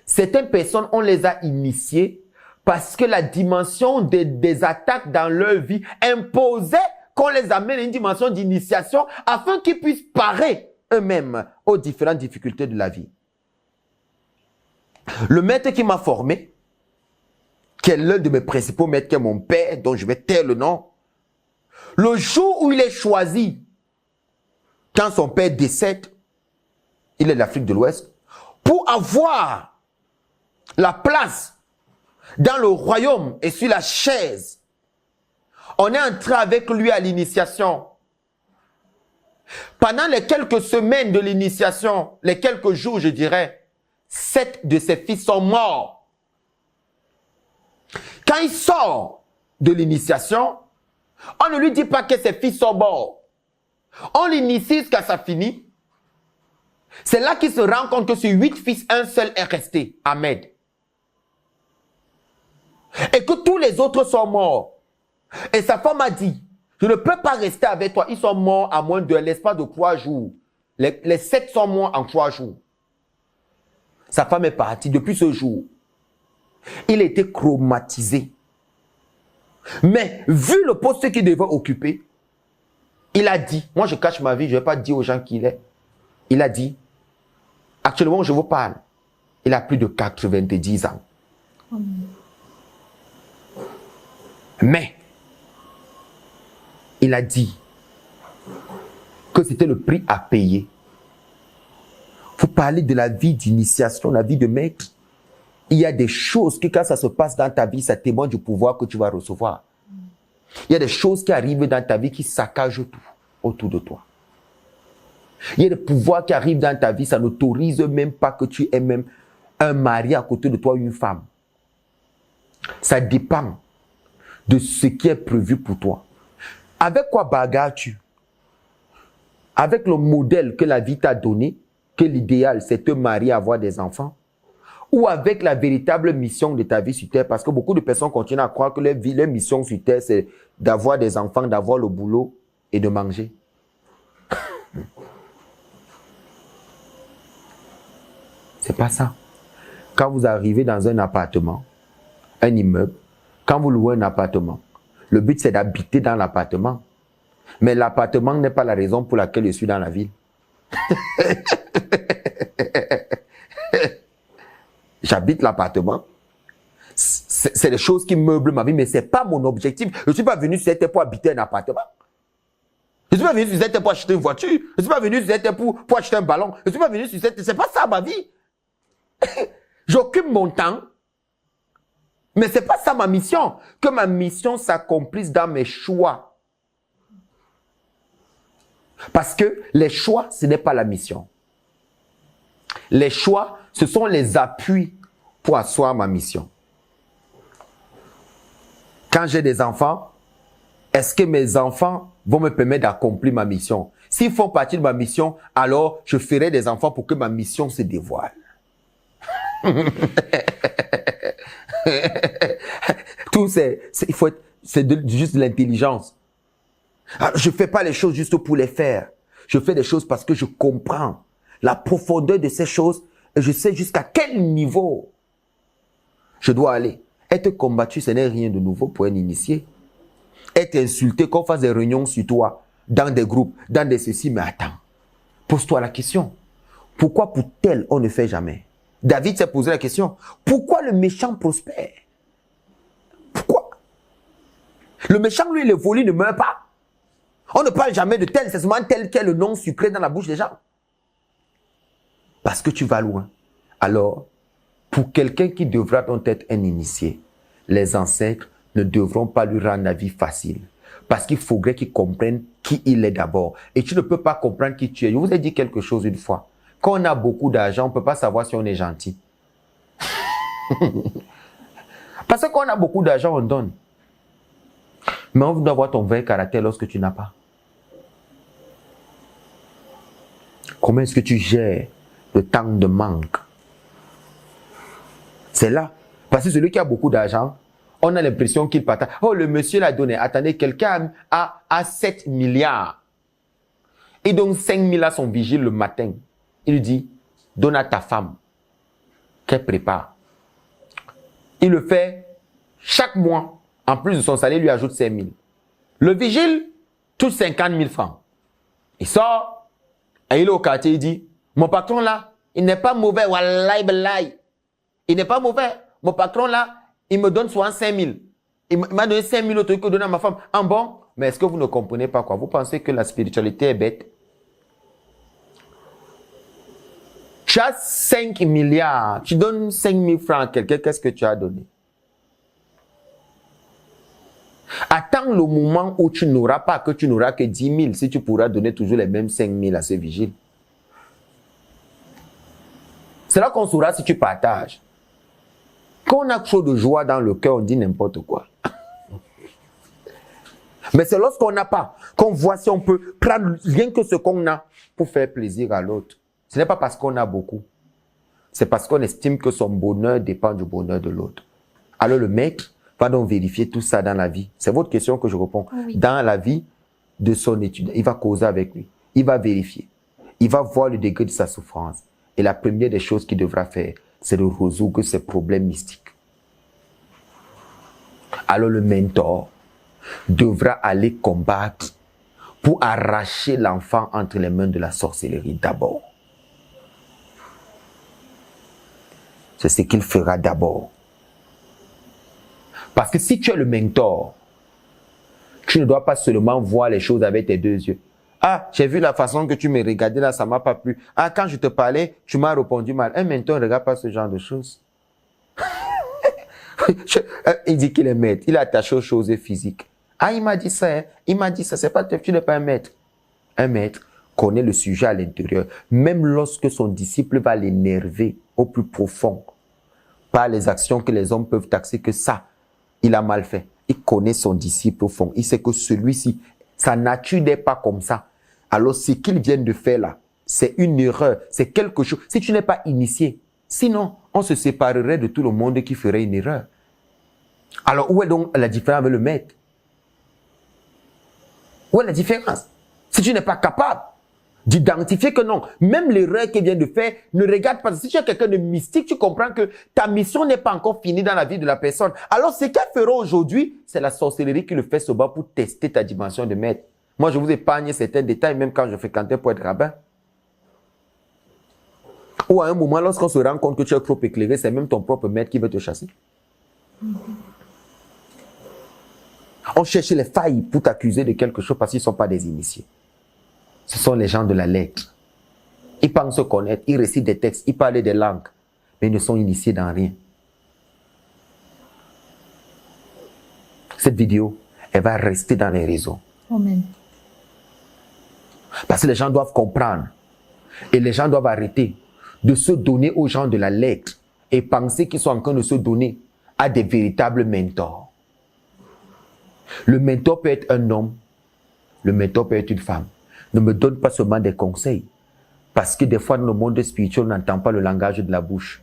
certaines personnes, on les a initiées parce que la dimension des attaques dans leur vie imposait qu'on les amène à une dimension d'initiation afin qu'ils puissent parer eux-mêmes aux différentes difficultés de la vie. Le maître qui m'a formé, qui est l'un de mes principaux maîtres, qui est mon père, dont je vais taire le nom. Le jour où il est choisi, quand son père décède, il est d'Afrique de l'Ouest, pour avoir la place dans le royaume et sur la chaise, on est entré avec lui à l'initiation. Pendant les quelques semaines de l'initiation, les quelques jours, je dirais, 7 de ses fils sont morts. Quand il sort de l'initiation, on ne lui dit pas que ses fils sont morts. On l'initie jusqu'à ça finit. C'est là qu'il se rend compte que sur 8 fils, un seul est resté, Ahmed. Et que tous les autres sont morts. Et sa femme a dit, je ne peux pas rester avec toi. Ils sont morts à moins de l'espace de 3 jours. Les 7 sont morts en 3 jours. Sa femme est partie depuis ce jour. Il était traumatisé. Mais vu le poste qu'il devait occuper, il a dit, moi je cache ma vie, je ne vais pas dire aux gens qui il est. Il a dit, actuellement je vous parle, il a plus de 90 ans. Mais, il a dit que c'était le prix à payer. Vous parlez de la vie d'initiation, la vie de maître. il y a des choses que quand ça se passe dans ta vie, ça témoigne du pouvoir que tu vas recevoir. Il y a des choses qui arrivent dans ta vie qui saccagent tout autour de toi. Il y a des pouvoirs qui arrivent dans ta vie, ça n'autorise même pas que tu aies même un mari à côté de toi, une femme. Ça dépend de ce qui est prévu pour toi. Avec quoi bagarres-tu? Avec le modèle que la vie t'a donné, que l'idéal c'est te marier, avoir des enfants, ou avec la véritable mission de ta vie sur terre, parce que beaucoup de personnes continuent à croire que leur mission sur terre c'est d'avoir des enfants, d'avoir le boulot et de manger. C'est pas ça. Quand vous arrivez dans un appartement, un immeuble, quand vous louez un appartement, le but c'est d'habiter dans l'appartement. Mais l'appartement n'est pas la raison pour laquelle je suis dans la ville. J'habite l'appartement. C'est des choses qui meublent ma vie, mais ce n'est pas mon objectif. Je ne suis pas venu sur cette terre pour habiter un appartement. Je ne suis pas venu sur cette terre pour acheter une voiture. Je ne suis pas venu sur cette terre pour acheter un ballon. Je ne suis pas venu sur cette terre. Ce n'est pas ça ma vie. J'occupe mon temps. Mais ce n'est pas ça ma mission. Que ma mission s'accomplisse dans mes choix. Parce que les choix, ce n'est pas la mission. Les choix, ce sont les appuis pour asseoir ma mission. Quand j'ai des enfants, est-ce que mes enfants vont me permettre d'accomplir ma mission? S'ils font partie de ma mission, alors je ferai des enfants pour que ma mission se dévoile. Tout c'est juste de l'intelligence. Je ne fais pas les choses juste pour les faire. Je fais des choses parce que je comprends la profondeur de ces choses et je sais jusqu'à quel niveau je dois aller. Être combattu, ce n'est rien de nouveau pour un initié. Être insulté, qu'on fasse des réunions sur toi, dans des groupes, dans des ceci, mais attends. Pose-toi la question. Pourquoi pour tel, on ne fait jamais? David s'est posé la question. Pourquoi le méchant prospère? Pourquoi? Le méchant, lui, le volé ne meurt pas. On ne parle jamais de tel, c'est seulement tel qu'est le nom sucré dans la bouche des gens. Parce que tu vas loin. Alors, pour quelqu'un qui devra donc être un initié, les ancêtres ne devront pas lui rendre la vie facile. Parce qu'il faudrait qu'il comprenne qui il est d'abord. Et tu ne peux pas comprendre qui tu es. Je vous ai dit quelque chose une fois. Quand on a beaucoup d'argent, on ne peut pas savoir si on est gentil. Parce que quand on a beaucoup d'argent, on donne. Mais on doit voir ton vrai caractère lorsque tu n'as pas. Comment est-ce que tu gères le temps de manque? C'est là. Parce que celui qui a beaucoup d'argent, on a l'impression qu'il partage. Oh, le monsieur l'a donné. Attendez, quelqu'un a 7 milliards. Il donne 5 000 à son vigile le matin. Il lui dit, donne à ta femme qu'elle prépare. Il le fait chaque mois. En plus de son salaire, il lui ajoute 5 000. Le vigile touche 50 000 francs. Il sort et il est au quartier. Il dit, mon patron là, il n'est pas mauvais. Wallahi billahi. Il n'est pas mauvais. Mon patron là, il me donne souvent 5 000. Il m'a donné 5 000 autres que donner à ma femme. En bon, mais est-ce que vous ne comprenez pas quoi? Vous pensez que la spiritualité est bête? Tu as 5 milliards. Tu donnes 5 000 francs à quelqu'un. Qu'est-ce que tu as donné? Attends le moment où tu n'auras pas, que tu n'auras que 10 000, si tu pourras donner toujours les mêmes 5 000 à ce vigile. C'est là qu'on saura si tu partages. Quand on a trop de joie dans le cœur, on dit n'importe quoi. Mais c'est lorsqu'on n'a pas, qu'on voit si on peut prendre rien que ce qu'on a pour faire plaisir à l'autre. Ce n'est pas parce qu'on a beaucoup. C'est parce qu'on estime que son bonheur dépend du bonheur de l'autre. Alors le maître va donc vérifier tout ça dans la vie. C'est votre question que je réponds. Oui. Dans la vie de son étudiant, il va causer avec lui. Il va vérifier. Il va voir le degré de sa souffrance. Et la première des choses qu'il devra faire, c'est de résoudre ses problèmes mystiques. Alors le mentor devra aller combattre pour arracher l'enfant entre les mains de la sorcellerie d'abord. C'est ce qu'il fera d'abord. Parce que si tu es le mentor, tu ne dois pas seulement voir les choses avec tes deux yeux. Ah, j'ai vu la façon que tu me regardais là, ça ne m'a pas plu. Ah, quand je te parlais, tu m'as répondu mal. Un mentor ne regarde pas ce genre de choses. Il dit qu'il est maître. Il est attaché aux choses physiques. Ah, il m'a dit ça. Hein? Il m'a dit ça. C'est pas, tu n'es pas un maître. Un maître connaît le sujet à l'intérieur. Même lorsque son disciple va l'énerver au plus profond par les actions que les hommes peuvent taxer que ça, il a mal fait. Il connaît son disciple au fond. Il sait que celui-ci, sa nature n'est pas comme ça. Alors, ce qu'il vient de faire là, c'est une erreur. C'est quelque chose. Si tu n'es pas initié, sinon, on se séparerait de tout le monde qui ferait une erreur. Alors, où est donc la différence avec le maître? Où est la différence? Si tu n'es pas capable d'identifier que non, même l'erreur qu'il vient de faire, ne regarde pas. Si tu es quelqu'un de mystique, tu comprends que ta mission n'est pas encore finie dans la vie de la personne. Alors, ce qu'elle fera aujourd'hui, c'est la sorcellerie qui le fait se battre pour tester ta dimension de maître. Moi, je vous épargne certains détails, même quand je fréquentais pour être rabbin. Ou à un moment, lorsqu'on se rend compte que tu es trop éclairé, c'est même ton propre maître qui veut te chasser. On cherche les failles pour t'accuser de quelque chose parce qu'ils ne sont pas des initiés. Ce sont les gens de la lettre. Ils pensent se connaître, ils récitent des textes, ils parlent des langues, mais ils ne sont initiés dans rien. Cette vidéo, elle va rester dans les réseaux. Amen. Parce que les gens doivent comprendre. Et les gens doivent arrêter de se donner aux gens de la lettre et penser qu'ils sont en train de se donner à des véritables mentors. Le mentor peut être un homme, le mentor peut être une femme. Ne me donne pas seulement des conseils. Parce que des fois, dans le monde spirituel, on n'entend pas le langage de la bouche.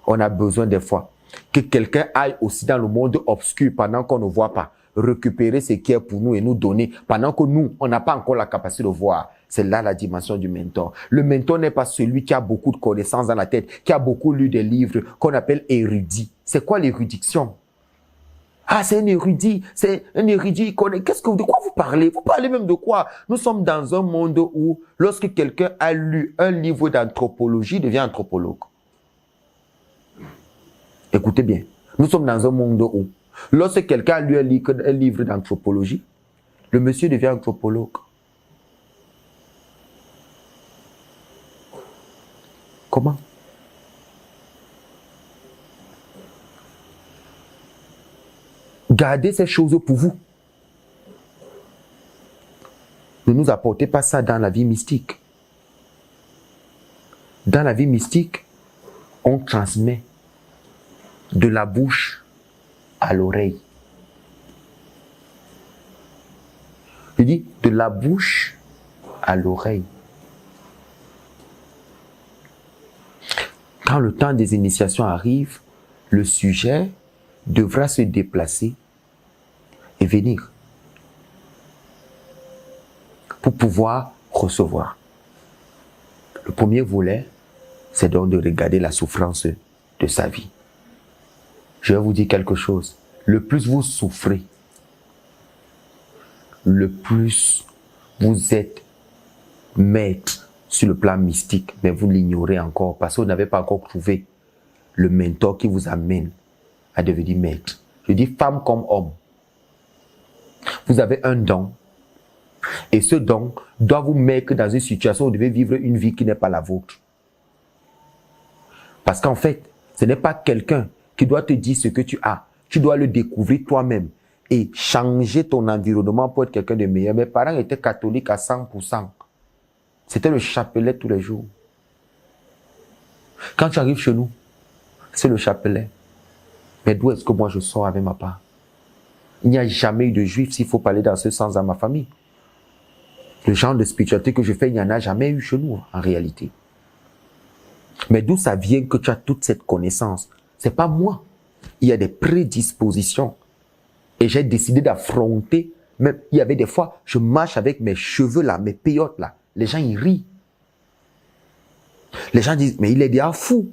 On a besoin des fois que quelqu'un aille aussi dans le monde obscur pendant qu'on ne voit pas. Récupérer ce qui est pour nous et nous donner pendant que nous, on n'a pas encore la capacité de voir. C'est là la dimension du mentor. Le mentor n'est pas celui qui a beaucoup de connaissances dans la tête, qui a beaucoup lu des livres qu'on appelle érudit. C'est quoi l'érudition? Ah, c'est un érudit, il connaît. De quoi vous parlez? Vous parlez même de quoi? Nous sommes dans un monde où, lorsque quelqu'un a lu un livre d'anthropologie, il devient anthropologue. Écoutez bien, nous sommes dans un monde où, lorsque quelqu'un a lu un livre d'anthropologie, le monsieur devient anthropologue. Comment? Gardez ces choses pour vous. Ne nous apportez pas ça dans la vie mystique. Dans la vie mystique, on transmet de la bouche à l'oreille. Je dis de la bouche à l'oreille. Quand le temps des initiations arrive, le sujet devra se déplacer et venir pour pouvoir recevoir. Le premier volet, c'est donc de regarder la souffrance de sa vie. Je vais vous dire quelque chose. Le plus vous souffrez, le plus vous êtes maître sur le plan mystique, mais vous l'ignorez encore parce que vous n'avez pas encore trouvé le mentor qui vous amène à devenir maître. Je dis femme comme homme. Vous avez un don et ce don doit vous mettre dans une situation où vous devez vivre une vie qui n'est pas la vôtre. Parce qu'en fait, ce n'est pas quelqu'un qui doit te dire ce que tu as. Tu dois le découvrir toi-même et changer ton environnement pour être quelqu'un de meilleur. Mes parents étaient catholiques à 100%. C'était le chapelet tous les jours. Quand tu arrives chez nous, c'est le chapelet. Mais d'où est-ce que moi je sors avec ma part? Il n'y a jamais eu de juif s'il faut parler dans ce sens dans ma famille. Le genre de spiritualité que je fais, il n'y en a jamais eu chez nous en réalité. Mais d'où ça vient que tu as toute cette connaissance? C'est pas moi. Il y a des prédispositions. Et j'ai décidé d'affronter. Même, il y avait des fois, je marche avec mes cheveux là, mes péotes là. Les gens, ils rient. Les gens disent, mais il est déjà fou.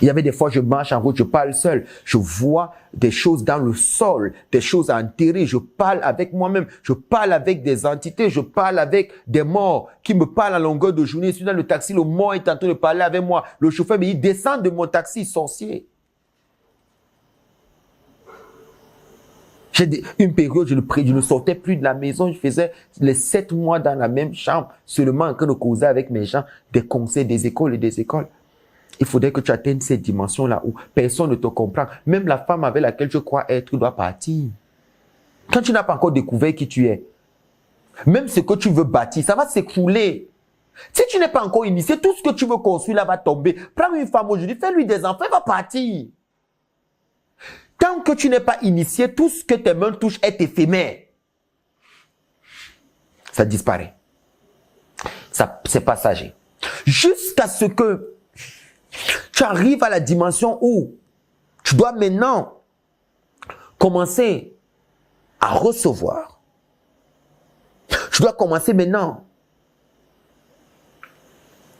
Il y avait des fois, je marche en route, je parle seul. Je vois des choses dans le sol, des choses enterrées. Je parle avec moi-même. Je parle avec des entités. Je parle avec des morts qui me parlent à longueur de journée. Je suis dans le taxi, le mort est en train de parler avec moi. Le chauffeur, mais il descend de mon taxi, sorcier. J'ai une période, je ne sortais plus de la maison. Je faisais les 7 mois dans la même chambre, seulement en train de causer avec mes gens des conseils des écoles et des écoles. Il faudrait que tu atteignes cette dimension-là où personne ne te comprend. Même la femme avec laquelle tu crois être doit partir. Quand tu n'as pas encore découvert qui tu es, même ce que tu veux bâtir, ça va s'écrouler. Si tu n'es pas encore initié, tout ce que tu veux construire là va tomber. Prends une femme aujourd'hui, fais-lui des enfants, elle va partir. Tant que tu n'es pas initié, tout ce que tes mains touchent est éphémère. Ça disparaît. Ça, c'est passager. Jusqu'à ce que tu arrives à la dimension où tu dois maintenant commencer à recevoir. Tu dois commencer maintenant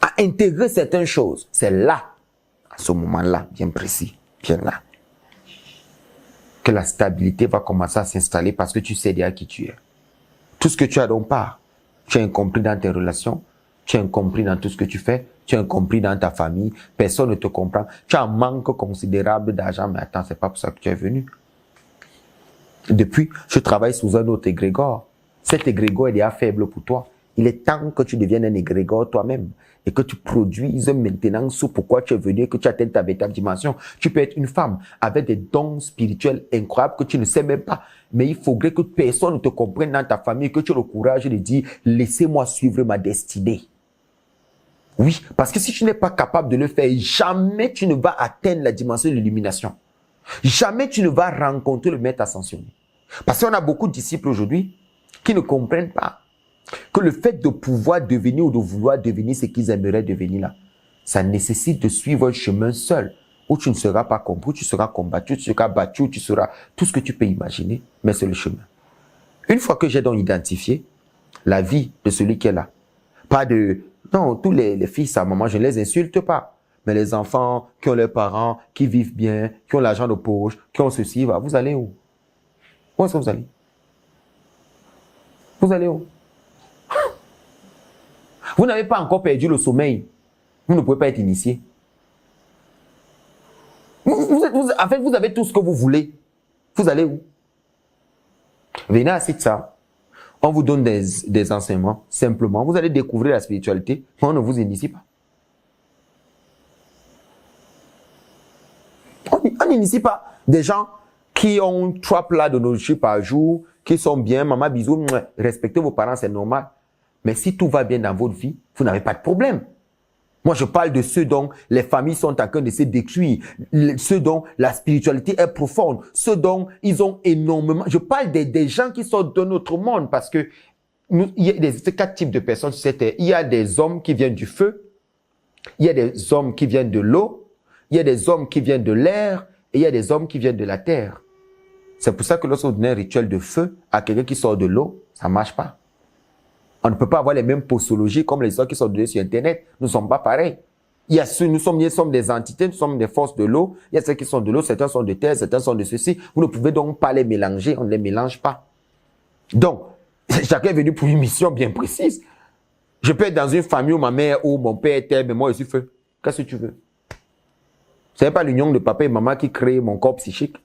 à intégrer certaines choses. C'est là, à ce moment-là, bien précis, bien là, que la stabilité va commencer à s'installer parce que tu sais déjà qui tu es. Tout ce que tu as donc part, tu es incompris dans tes relations, tu es incompris dans tout ce que tu fais, tu es incompris dans ta famille, personne ne te comprend. Tu as un manque considérable d'argent, mais attends, c'est pas pour ça que tu es venu. Depuis, je travaille sous un autre égrégore. Cet égrégore est déjà faible pour toi. Il est temps que tu deviennes un égrégore toi-même et que tu produises maintenant ce pourquoi tu es venu et que tu atteignes ta véritable dimension. Tu peux être une femme avec des dons spirituels incroyables que tu ne sais même pas. Mais il faudrait que personne ne te comprenne dans ta famille, que tu aies le courage de dire « Laissez-moi suivre ma destinée ». Oui, parce que si tu n'es pas capable de le faire, jamais tu ne vas atteindre la dimension de l'illumination. Jamais tu ne vas rencontrer le maître ascensionné. Parce qu'on a beaucoup de disciples aujourd'hui qui ne comprennent pas que le fait de pouvoir devenir ou de vouloir devenir ce qu'ils aimeraient devenir là, ça nécessite de suivre un chemin seul où tu ne seras pas compris, tu seras combattu, tu seras battu, tu seras tout ce que tu peux imaginer, mais c'est le chemin. Une fois que j'ai donc identifié la vie de celui qui est là, pas de... Non, tous les fils à maman, je ne les insulte pas. Mais les enfants qui ont leurs parents, qui vivent bien, qui ont l'argent de poche, qui ont ceci, vous allez où? Où est-ce que vous allez? Vous allez où? Vous n'avez pas encore perdu le sommeil. Vous ne pouvez pas être initié. En fait, vous avez tout ce que vous voulez. Vous allez où? Venez à ça. On vous donne des enseignements, simplement. Vous allez découvrir la spiritualité, mais on ne vous initie pas. On n'initie pas des gens qui ont 3 plats de nourriture par jour, qui sont bien, maman, bisous, respectez vos parents, c'est normal. Mais si tout va bien dans votre vie, vous n'avez pas de problème. Moi, je parle de ceux dont les familles sont en train de se détruire, ceux dont la spiritualité est profonde, ceux dont ils ont énormément... Je parle des gens qui sont de notre monde parce que il y a ces 4 types de personnes sur cette terre. Il y a des hommes qui viennent du feu, il y a des hommes qui viennent de l'eau, il y a des hommes qui viennent de l'air et il y a des hommes qui viennent de la terre. C'est pour ça que lorsqu'on donne un rituel de feu à quelqu'un qui sort de l'eau, ça ne marche pas. On ne peut pas avoir les mêmes posologies comme les autres qui sont donnés sur Internet. Nous ne sommes pas pareils. Il y a ceux, nous sommes des entités, nous sommes des forces de l'eau. Il y a ceux qui sont de l'eau, certains sont de terre, certains sont de ceci. Vous ne pouvez donc pas les mélanger, on ne les mélange pas. Donc, chacun est venu pour une mission bien précise. Je peux être dans une famille où ma mère ou mon père est terre, mais moi je suis feu. Qu'est-ce que tu veux? Ce n'est pas l'union de papa et maman qui crée mon corps psychique.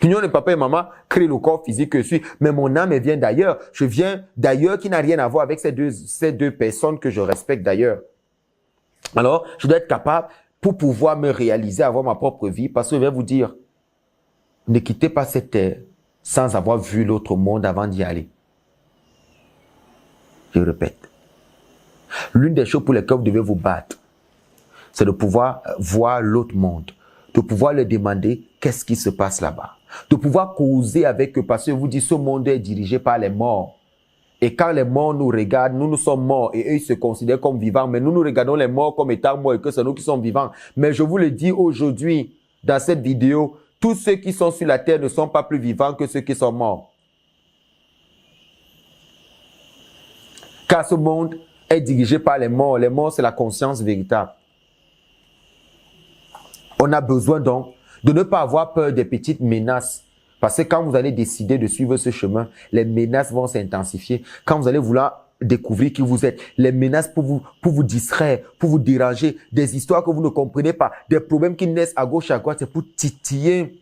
L'union de papa et maman crée le corps physique que je suis, mais mon âme vient d'ailleurs. Je viens d'ailleurs qui n'a rien à voir avec ces deux personnes que je respecte d'ailleurs. Alors, je dois être capable pour pouvoir me réaliser, avoir ma propre vie, parce que je vais vous dire, ne quittez pas cette terre sans avoir vu l'autre monde avant d'y aller. Je répète. L'une des choses pour lesquelles vous devez vous battre, c'est de pouvoir voir l'autre monde, de pouvoir leur demander qu'est-ce qui se passe là-bas. De pouvoir causer avec eux parce que vous dites ce monde est dirigé par les morts. Et quand les morts nous regardent, nous sommes morts et eux ils se considèrent comme vivants. Mais nous regardons les morts comme étant morts et que c'est nous qui sommes vivants. Mais je vous le dis aujourd'hui, dans cette vidéo, tous ceux qui sont sur la terre ne sont pas plus vivants que ceux qui sont morts. Car ce monde est dirigé par les morts. Les morts, c'est la conscience véritable. On a besoin donc de ne pas avoir peur des petites menaces. Parce que quand vous allez décider de suivre ce chemin, les menaces vont s'intensifier. Quand vous allez vouloir découvrir qui vous êtes, les menaces pour vous distraire, pour vous déranger, des histoires que vous ne comprenez pas, des problèmes qui naissent à gauche, à droite, c'est pour titiller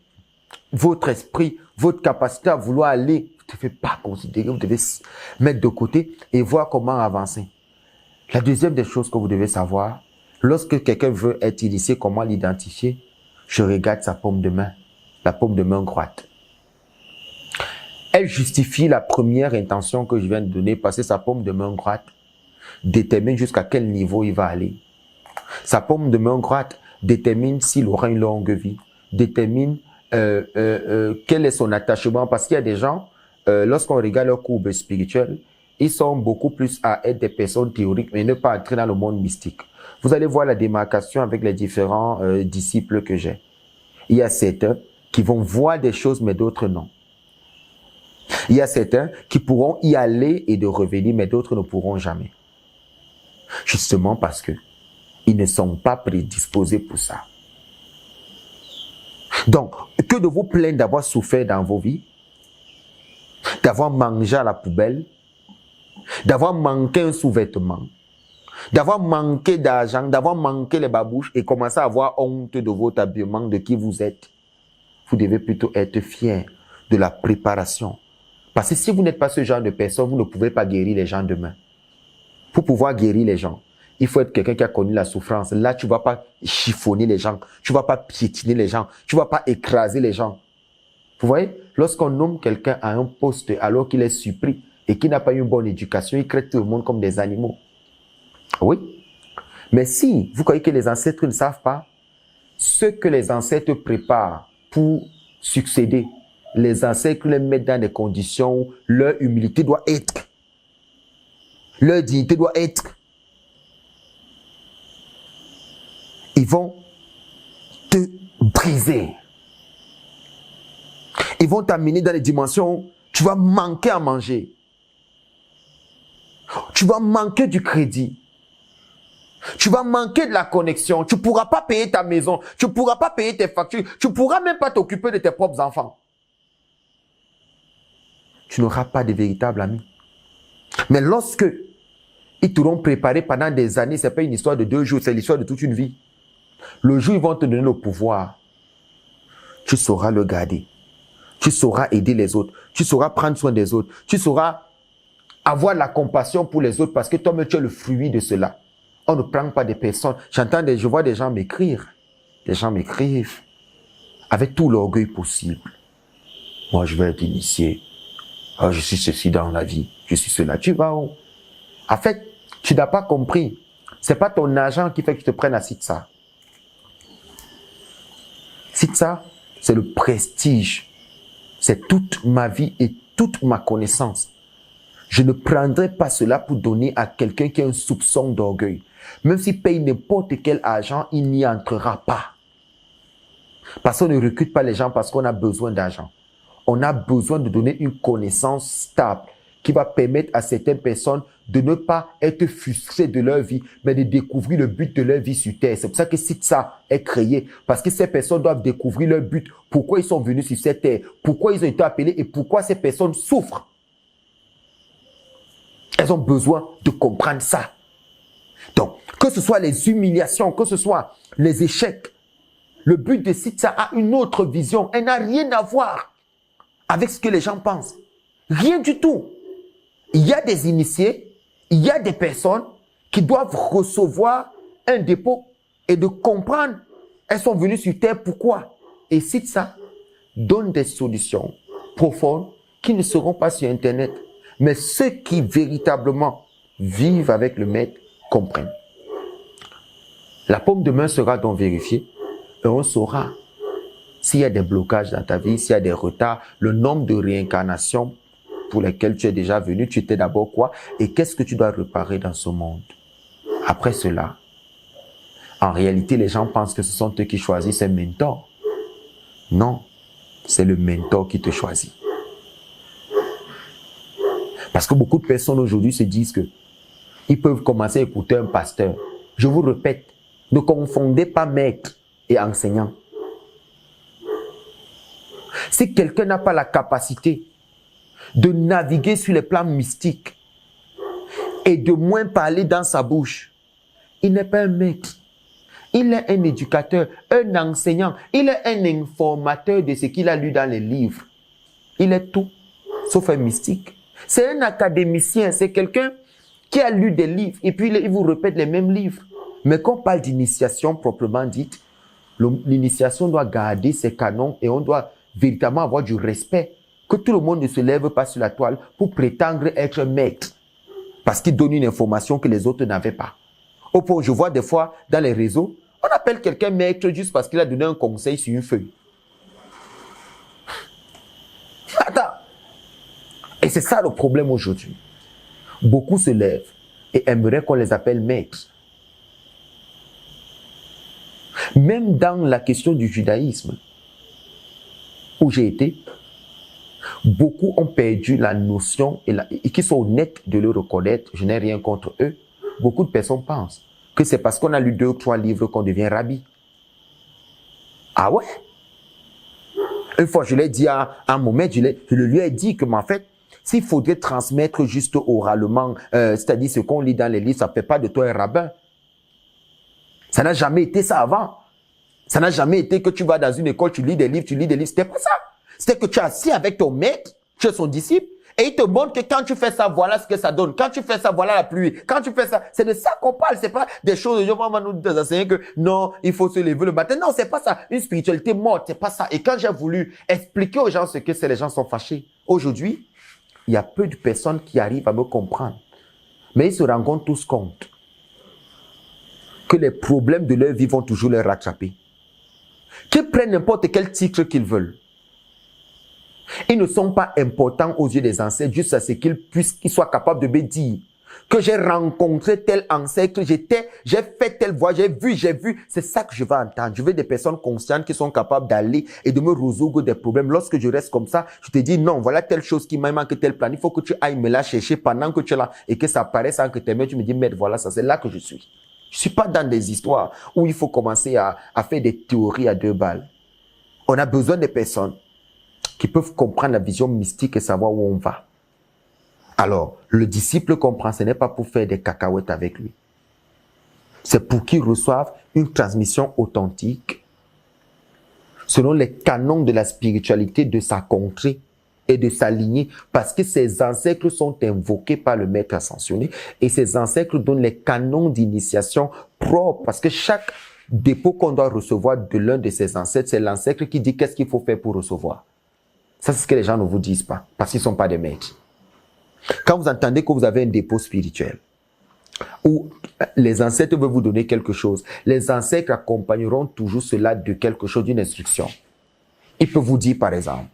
votre esprit, votre capacité à vouloir aller. Vous ne devez pas considérer, vous devez mettre de côté et voir comment avancer. La deuxième des choses que vous devez savoir, Lorsque quelqu'un veut être initié, comment l'identifier? Je regarde sa paume de main, la paume de main droite. Elle justifie la première intention que je viens de donner parce que sa paume de main droite détermine jusqu'à quel niveau il va aller. Sa paume de main droite détermine s'il aura une longue vie, détermine quel est son attachement. Parce qu'il y a des gens, lorsqu'on regarde leur courbe spirituelle, ils sont beaucoup plus à être des personnes théoriques, mais ne pas entrer dans le monde mystique. Vous allez voir la démarcation avec les différents disciples que j'ai. Il y a certains qui vont voir des choses, mais d'autres non. Il y a certains qui pourront y aller et de revenir, mais d'autres ne pourront jamais. Justement parce que ils ne sont pas prédisposés pour ça. Donc, que de vous plaindre d'avoir souffert dans vos vies, d'avoir mangé à la poubelle, d'avoir manqué un sous-vêtement, d'avoir manqué d'argent, d'avoir manqué les babouches et commencer à avoir honte de votre habillement, de qui vous êtes. Vous devez plutôt être fiers de la préparation. Parce que si vous n'êtes pas ce genre de personne, vous ne pouvez pas guérir les gens demain. Pour pouvoir guérir les gens, il faut être quelqu'un qui a connu la souffrance. Là, tu ne vas pas chiffonner les gens, tu ne vas pas piétiner les gens, tu ne vas pas écraser les gens. Vous voyez, lorsqu'on nomme quelqu'un à un poste alors qu'il est surpris et qu'il n'a pas eu une bonne éducation, il traite tout le monde comme des animaux. Oui. Mais si vous croyez que les ancêtres ne savent pas, ce que les ancêtres préparent pour succéder, les ancêtres les mettent dans des conditions où leur humilité doit être. Leur dignité doit être. Ils vont te briser. Ils vont t'amener dans les dimensions où tu vas manquer à manger. Tu vas manquer du crédit. Tu vas manquer de la connexion. Tu ne pourras pas payer ta maison. Tu ne pourras pas payer tes factures. Tu ne pourras même pas t'occuper de tes propres enfants. Tu n'auras pas de véritables amis. Mais lorsque ils t'auront préparé pendant des années, ce n'est pas une histoire de 2 jours, c'est l'histoire de toute une vie. Le jour où ils vont te donner le pouvoir, tu sauras le garder. Tu sauras aider les autres. Tu sauras prendre soin des autres. Tu sauras avoir la compassion pour les autres parce que toi-même, tu es le fruit de cela. On ne prend pas des personnes. Je vois des gens m'écrire. Des gens m'écrivent avec tout l'orgueil possible. Moi, je vais être initié. Oh, je suis ceci dans la vie. Je suis cela. Tu vas où? En fait, tu n'as pas compris. Ce n'est pas ton argent qui fait que tu te prennes à Sitsa. Sitsa, c'est le prestige. C'est toute ma vie et toute ma connaissance. Je ne prendrai pas cela pour donner à quelqu'un qui a un soupçon d'orgueil. Même s'il paye n'importe quel argent, il n'y entrera pas. Parce qu'on ne recrute pas les gens parce qu'on a besoin d'argent. On a besoin de donner une connaissance stable qui va permettre à certaines personnes de ne pas être frustrées de leur vie, mais de découvrir le but de leur vie sur Terre. C'est pour ça que Sitsa est créé, parce que ces personnes doivent découvrir leur but, pourquoi ils sont venus sur cette Terre, pourquoi ils ont été appelés et pourquoi ces personnes souffrent. Elles ont besoin de comprendre ça. Donc, que ce soit les humiliations, que ce soit les échecs, le but de Sitsa a une autre vision. Elle n'a rien à voir avec ce que les gens pensent. Rien du tout. Il y a des initiés, il y a des personnes qui doivent recevoir un dépôt et de comprendre. Elles sont venues sur Terre, pourquoi? Et Sitsa donne des solutions profondes qui ne seront pas sur Internet. Mais ceux qui véritablement vivent avec le maître comprennent. La paume de main sera donc vérifiée et on saura s'il y a des blocages dans ta vie, s'il y a des retards, le nombre de réincarnations pour lesquelles tu es déjà venu, tu étais d'abord quoi et qu'est-ce que tu dois réparer dans ce monde. Après cela, en réalité, les gens pensent que ce sont eux qui choisissent un mentor. Non, c'est le mentor qui te choisit. Parce que beaucoup de personnes aujourd'hui se disent que ils peuvent commencer à écouter un pasteur. Je vous répète, ne confondez pas maître et enseignant. Si quelqu'un n'a pas la capacité de naviguer sur les plans mystiques et de moins parler dans sa bouche, il n'est pas un maître. Il est un éducateur, un enseignant. Il est un informateur de ce qu'il a lu dans les livres. Il est tout, sauf un mystique. C'est un académicien, c'est quelqu'un qui a lu des livres et puis il vous répète les mêmes livres. Mais quand on parle d'initiation proprement dite, l'initiation doit garder ses canons et on doit véritablement avoir du respect. Que tout le monde ne se lève pas sur la toile pour prétendre être maître. Parce qu'il donne une information que les autres n'avaient pas. Au point où je vois des fois dans les réseaux, on appelle quelqu'un maître juste parce qu'il a donné un conseil sur une feuille. Attends. Et c'est ça le problème aujourd'hui. Beaucoup se lèvent et aimeraient qu'on les appelle maîtres. Même dans la question du judaïsme, où j'ai été, beaucoup ont perdu la notion et qui sont honnêtes de le reconnaître. Je n'ai rien contre eux. Beaucoup de personnes pensent que c'est parce qu'on a lu 2 ou 3 livres qu'on devient rabbi. Ah ouais? Une fois, je l'ai dit à un moment, je lui ai dit que, en fait, s'il faudrait transmettre juste oralement, c'est-à-dire ce qu'on lit dans les livres, ça ne fait pas de toi un rabbin. Ça n'a jamais été ça avant. Ça n'a jamais été que tu vas dans une école, tu lis des livres. C'était pas ça. C'était que tu es assis avec ton maître, tu es son disciple, et il te montre que quand tu fais ça, voilà ce que ça donne. Quand tu fais ça, voilà la pluie. Quand tu fais ça, c'est de ça qu'on parle. C'est pas des choses, on va nous enseigner que non, il faut se lever le matin. Non, c'est pas ça. Une spiritualité morte, c'est pas ça. Et quand j'ai voulu expliquer aux gens ce que c'est, les gens sont fâchés. Aujourd'hui, il y a peu de personnes qui arrivent à me comprendre. Mais ils se rendent tous compte que les problèmes de leur vie vont toujours les rattraper. Qu'ils prennent n'importe quel titre qu'ils veulent. Ils ne sont pas importants aux yeux des ancêtres juste à ce qu'ils soient capables de me dire que j'ai rencontré tel ancêtre, j'ai fait telle voie, j'ai vu. C'est ça que je veux entendre. Je veux des personnes conscientes qui sont capables d'aller et de me résoudre des problèmes. Lorsque je reste comme ça, je te dis non, voilà telle chose qui m'a manqué, tel plan. Il faut que tu ailles me la chercher pendant que tu es là et que ça apparaisse sans que tu aimes. Tu me dis, mais voilà, ça c'est là que je suis. Je suis pas dans des histoires où il faut commencer à faire des théories à 2 balles. On a besoin de personnes qui peuvent comprendre la vision mystique et savoir où on va. Alors, le disciple comprend, ce n'est pas pour faire des cacahuètes avec lui. C'est pour qu'il reçoive une transmission authentique selon les canons de la spiritualité de sa contrée et de sa lignée, parce que ses ancêtres sont invoqués par le maître ascensionné et ses ancêtres donnent les canons d'initiation propres, parce que chaque dépôt qu'on doit recevoir de l'un de ses ancêtres, c'est l'ancêtre qui dit qu'est-ce qu'il faut faire pour recevoir. Ça, c'est ce que les gens ne vous disent pas, parce qu'ils ne sont pas des maîtres. Quand vous entendez que vous avez un dépôt spirituel, où les ancêtres veulent vous donner quelque chose, les ancêtres accompagneront toujours cela de quelque chose, d'une instruction. Ils peuvent vous dire, par exemple,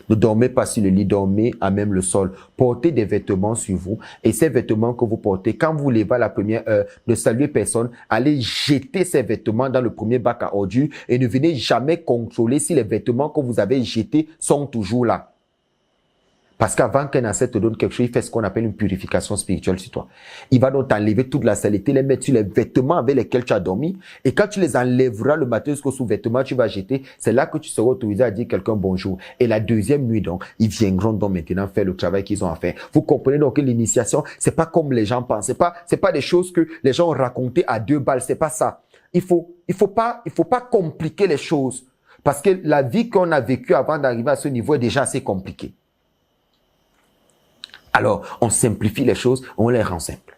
ne dormez pas sur le lit, dormez à même le sol. Portez des vêtements sur vous. Et ces vêtements que vous portez, quand vous levez à la première heure, ne saluez personne. Allez jeter ces vêtements dans le premier bac à ordures et ne venez jamais contrôler si les vêtements que vous avez jetés sont toujours là. Parce qu'avant qu'un ancêtre te donne quelque chose, il fait ce qu'on appelle une purification spirituelle sur toi. Il va donc t'enlever toute la saleté, les mettre sur les vêtements avec lesquels tu as dormi. Et quand tu les enlèveras le matin jusqu'au sous-vêtement, tu vas jeter. C'est là que tu seras autorisé à dire à quelqu'un bonjour. Et la deuxième nuit, donc, ils viendront donc maintenant faire le travail qu'ils ont à faire. Vous comprenez donc que l'initiation, c'est pas comme les gens pensent. C'est pas des choses que les gens ont racontées à 2 balles. C'est pas ça. Il faut pas compliquer les choses. Parce que la vie qu'on a vécue avant d'arriver à ce niveau est déjà assez compliquée. Alors, on simplifie les choses, on les rend simples.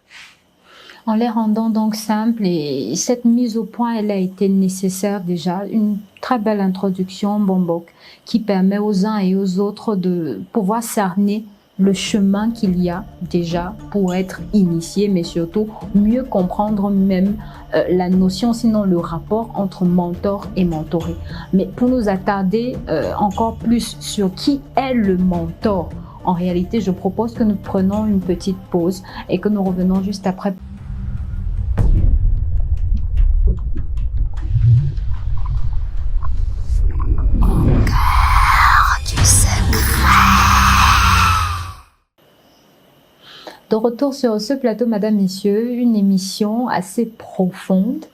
En les rendant donc simples, et cette mise au point, elle a été nécessaire déjà. Une très belle introduction, Bombok, qui permet aux uns et aux autres de pouvoir cerner le chemin qu'il y a déjà pour être initié, mais surtout mieux comprendre même la notion, sinon le rapport entre mentor et mentoré. Mais pour nous attarder encore plus sur qui est le mentor, en réalité, je propose que nous prenions une petite pause et que nous revenons juste après. De retour sur ce plateau, mesdames, messieurs, une émission assez profonde.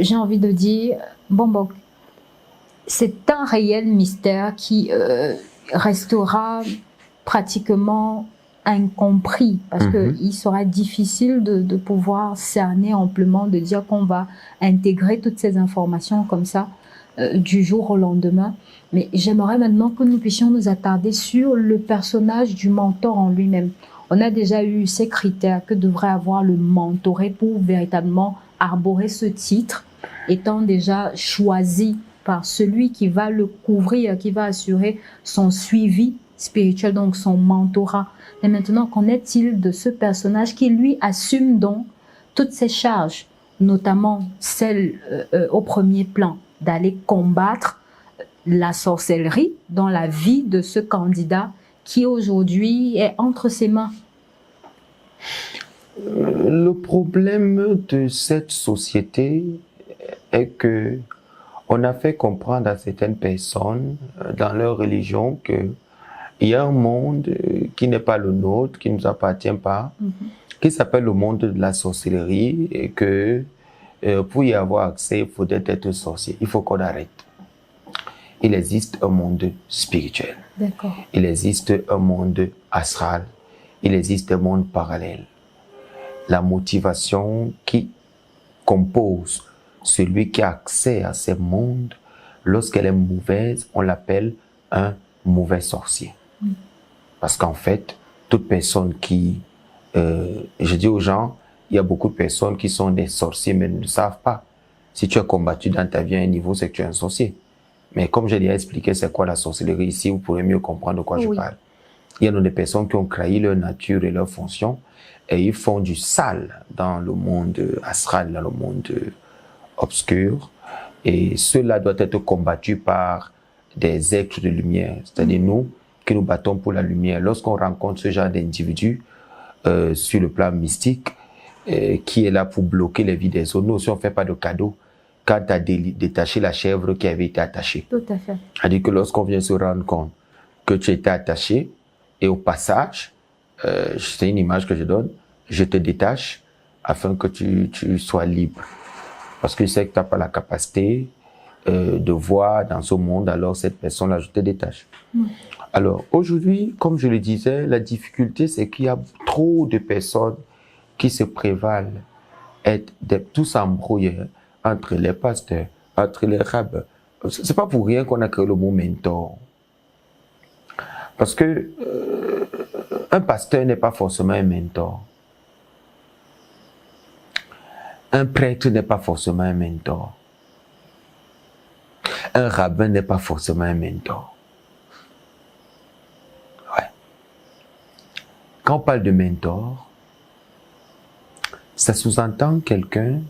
J'ai envie de dire, Bombok, c'est un réel mystère qui restera pratiquement incompris, parce qu'il sera difficile de pouvoir cerner amplement, de dire qu'on va intégrer toutes ces informations comme ça du jour au lendemain. Mais j'aimerais maintenant que nous puissions nous attarder sur le personnage du mentor en lui-même. On a déjà eu ces critères que devrait avoir le mentoré pour véritablement arborer ce titre, étant déjà choisi par celui qui va le couvrir, qui va assurer son suivi spirituel, donc son mentorat. Mais maintenant, qu'en est-il de ce personnage qui, lui, assume donc toutes ces charges, notamment celle au premier plan, d'aller combattre la sorcellerie dans la vie de ce candidat qui aujourd'hui est entre ses mains? Le problème de cette société est que on a fait comprendre à certaines personnes dans leur religion que il y a un monde qui n'est pas le nôtre, qui ne nous appartient pas, qui s'appelle le monde de la sorcellerie, et que pour y avoir accès, il faudrait être sorcier. Il faut qu'on arrête. Il existe un monde spirituel. D'accord. Il existe un monde astral. Il existe un monde parallèle. La motivation qui compose celui qui a accès à ce monde, lorsqu'elle est mauvaise, on l'appelle un mauvais sorcier. Parce qu'en fait, toute personne qui... je dis aux gens, il y a beaucoup de personnes qui sont des sorciers mais ne le savent pas. Si tu as combattu dans ta vie à un niveau, c'est que tu es un sorcier. Mais comme j'ai déjà expliqué c'est quoi la sorcellerie ici, vous pourrez mieux comprendre de quoi je parle. Il y a des personnes qui ont trahi leur nature et leur fonction et ils font du sale dans le monde astral, dans le monde obscur. Et cela doit être combattu par des êtres de lumière, c'est-à-dire nous qui nous battons pour la lumière. Lorsqu'on rencontre ce genre d'individus sur le plan mystique, qui est là pour bloquer les vies des autres, nous aussi on ne fait pas de cadeaux quand tu as détaché la chèvre qui avait été attachée. Tout à fait. C'est-à-dire que lorsqu'on vient se rendre compte que tu étais attaché, et au passage, c'est une image que je donne, je te détache afin que tu sois libre. Parce que je sais que tu n'as pas la capacité de voir dans ce monde, alors cette personne-là, je te détache. Alors aujourd'hui, comme je le disais, la difficulté, c'est qu'il y a trop de personnes qui se prévalent, tous embrouillés entre les pasteurs, entre les rabbins. C'est pas pour rien qu'on a créé le mot mentor. Parce que un pasteur n'est pas forcément un mentor. Un prêtre n'est pas forcément un mentor. Un rabbin n'est pas forcément un mentor. Ouais. Quand on parle de mentor, ça sous-entend quelqu'un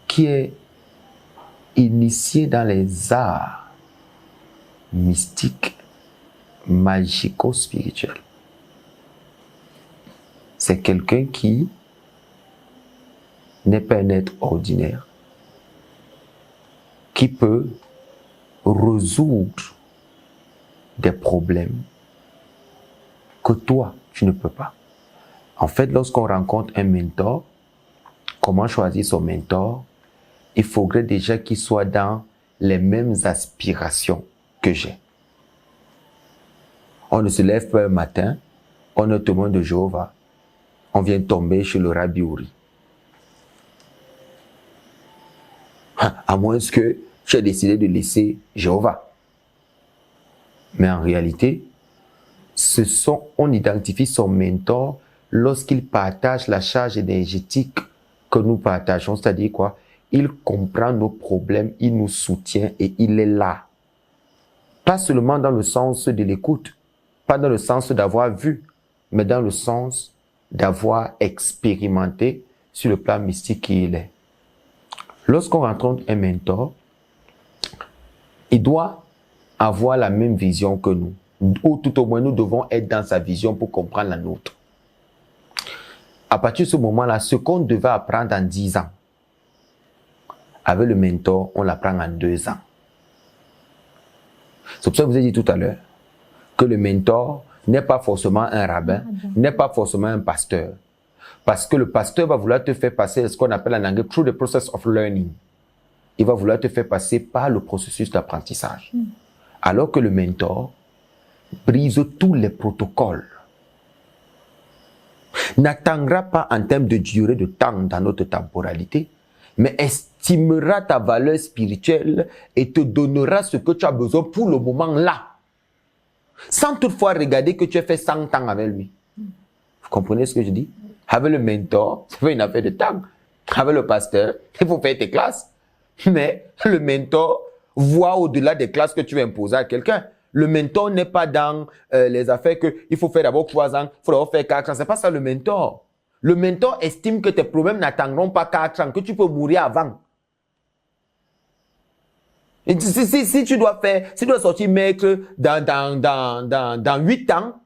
qui est initié dans les arts mystiques, magico-spirituels. C'est quelqu'un qui n'est pas un être ordinaire, qui peut résoudre des problèmes que toi, tu ne peux pas. En fait, lorsqu'on rencontre un mentor, comment choisir son mentor? Il faudrait déjà qu'il soit dans les mêmes aspirations que j'ai. On ne se lève pas un matin, on est témoin de Jéhovah, on vient tomber chez le Rabbi Uri. À moins que tu aies décidé de laisser Jéhovah. Mais en réalité, on identifie son mentor lorsqu'il partage la charge énergétique que nous partageons, c'est-à-dire quoi? Il comprend nos problèmes, il nous soutient et il est là. Pas seulement dans le sens de l'écoute, pas dans le sens d'avoir vu, mais dans le sens d'avoir expérimenté sur le plan mystique qui il est. Lorsqu'on rencontre un mentor, il doit avoir la même vision que nous, ou tout au moins nous devons être dans sa vision pour comprendre la nôtre. À partir de ce moment-là, ce qu'on devait apprendre en 10 ans, avec le mentor, on l'apprend en 2 ans. C'est pour ça que je vous ai dit tout à l'heure que le mentor n'est pas forcément un rabbin, n'est pas forcément un pasteur. Parce que le pasteur va vouloir te faire passer ce qu'on appelle en anglais « through the process of learning ». Il va vouloir te faire passer par le processus d'apprentissage. Alors que le mentor brise tous les protocoles. N'attendra pas en termes de durée de temps dans notre temporalité, mais estimera ta valeur spirituelle et te donnera ce que tu as besoin pour le moment là. Sans toutefois regarder que tu as fait 100 ans avec lui. Vous comprenez ce que je dis? Avec le mentor, c'est pas une affaire de temps. avec le pasteur, il faut faire tes classes. Mais le mentor voit au-delà des classes que tu vas imposer à quelqu'un. Le mentor n'est pas dans les affaires que il faut faire d'abord 3 ans, il faut d'abord faire 4 ans. C'est pas ça le mentor. Le mentor estime que tes problèmes n'attendront pas 4 ans, que tu peux mourir avant. Et si tu dois faire, si tu dois sortir maître dans 8 ans,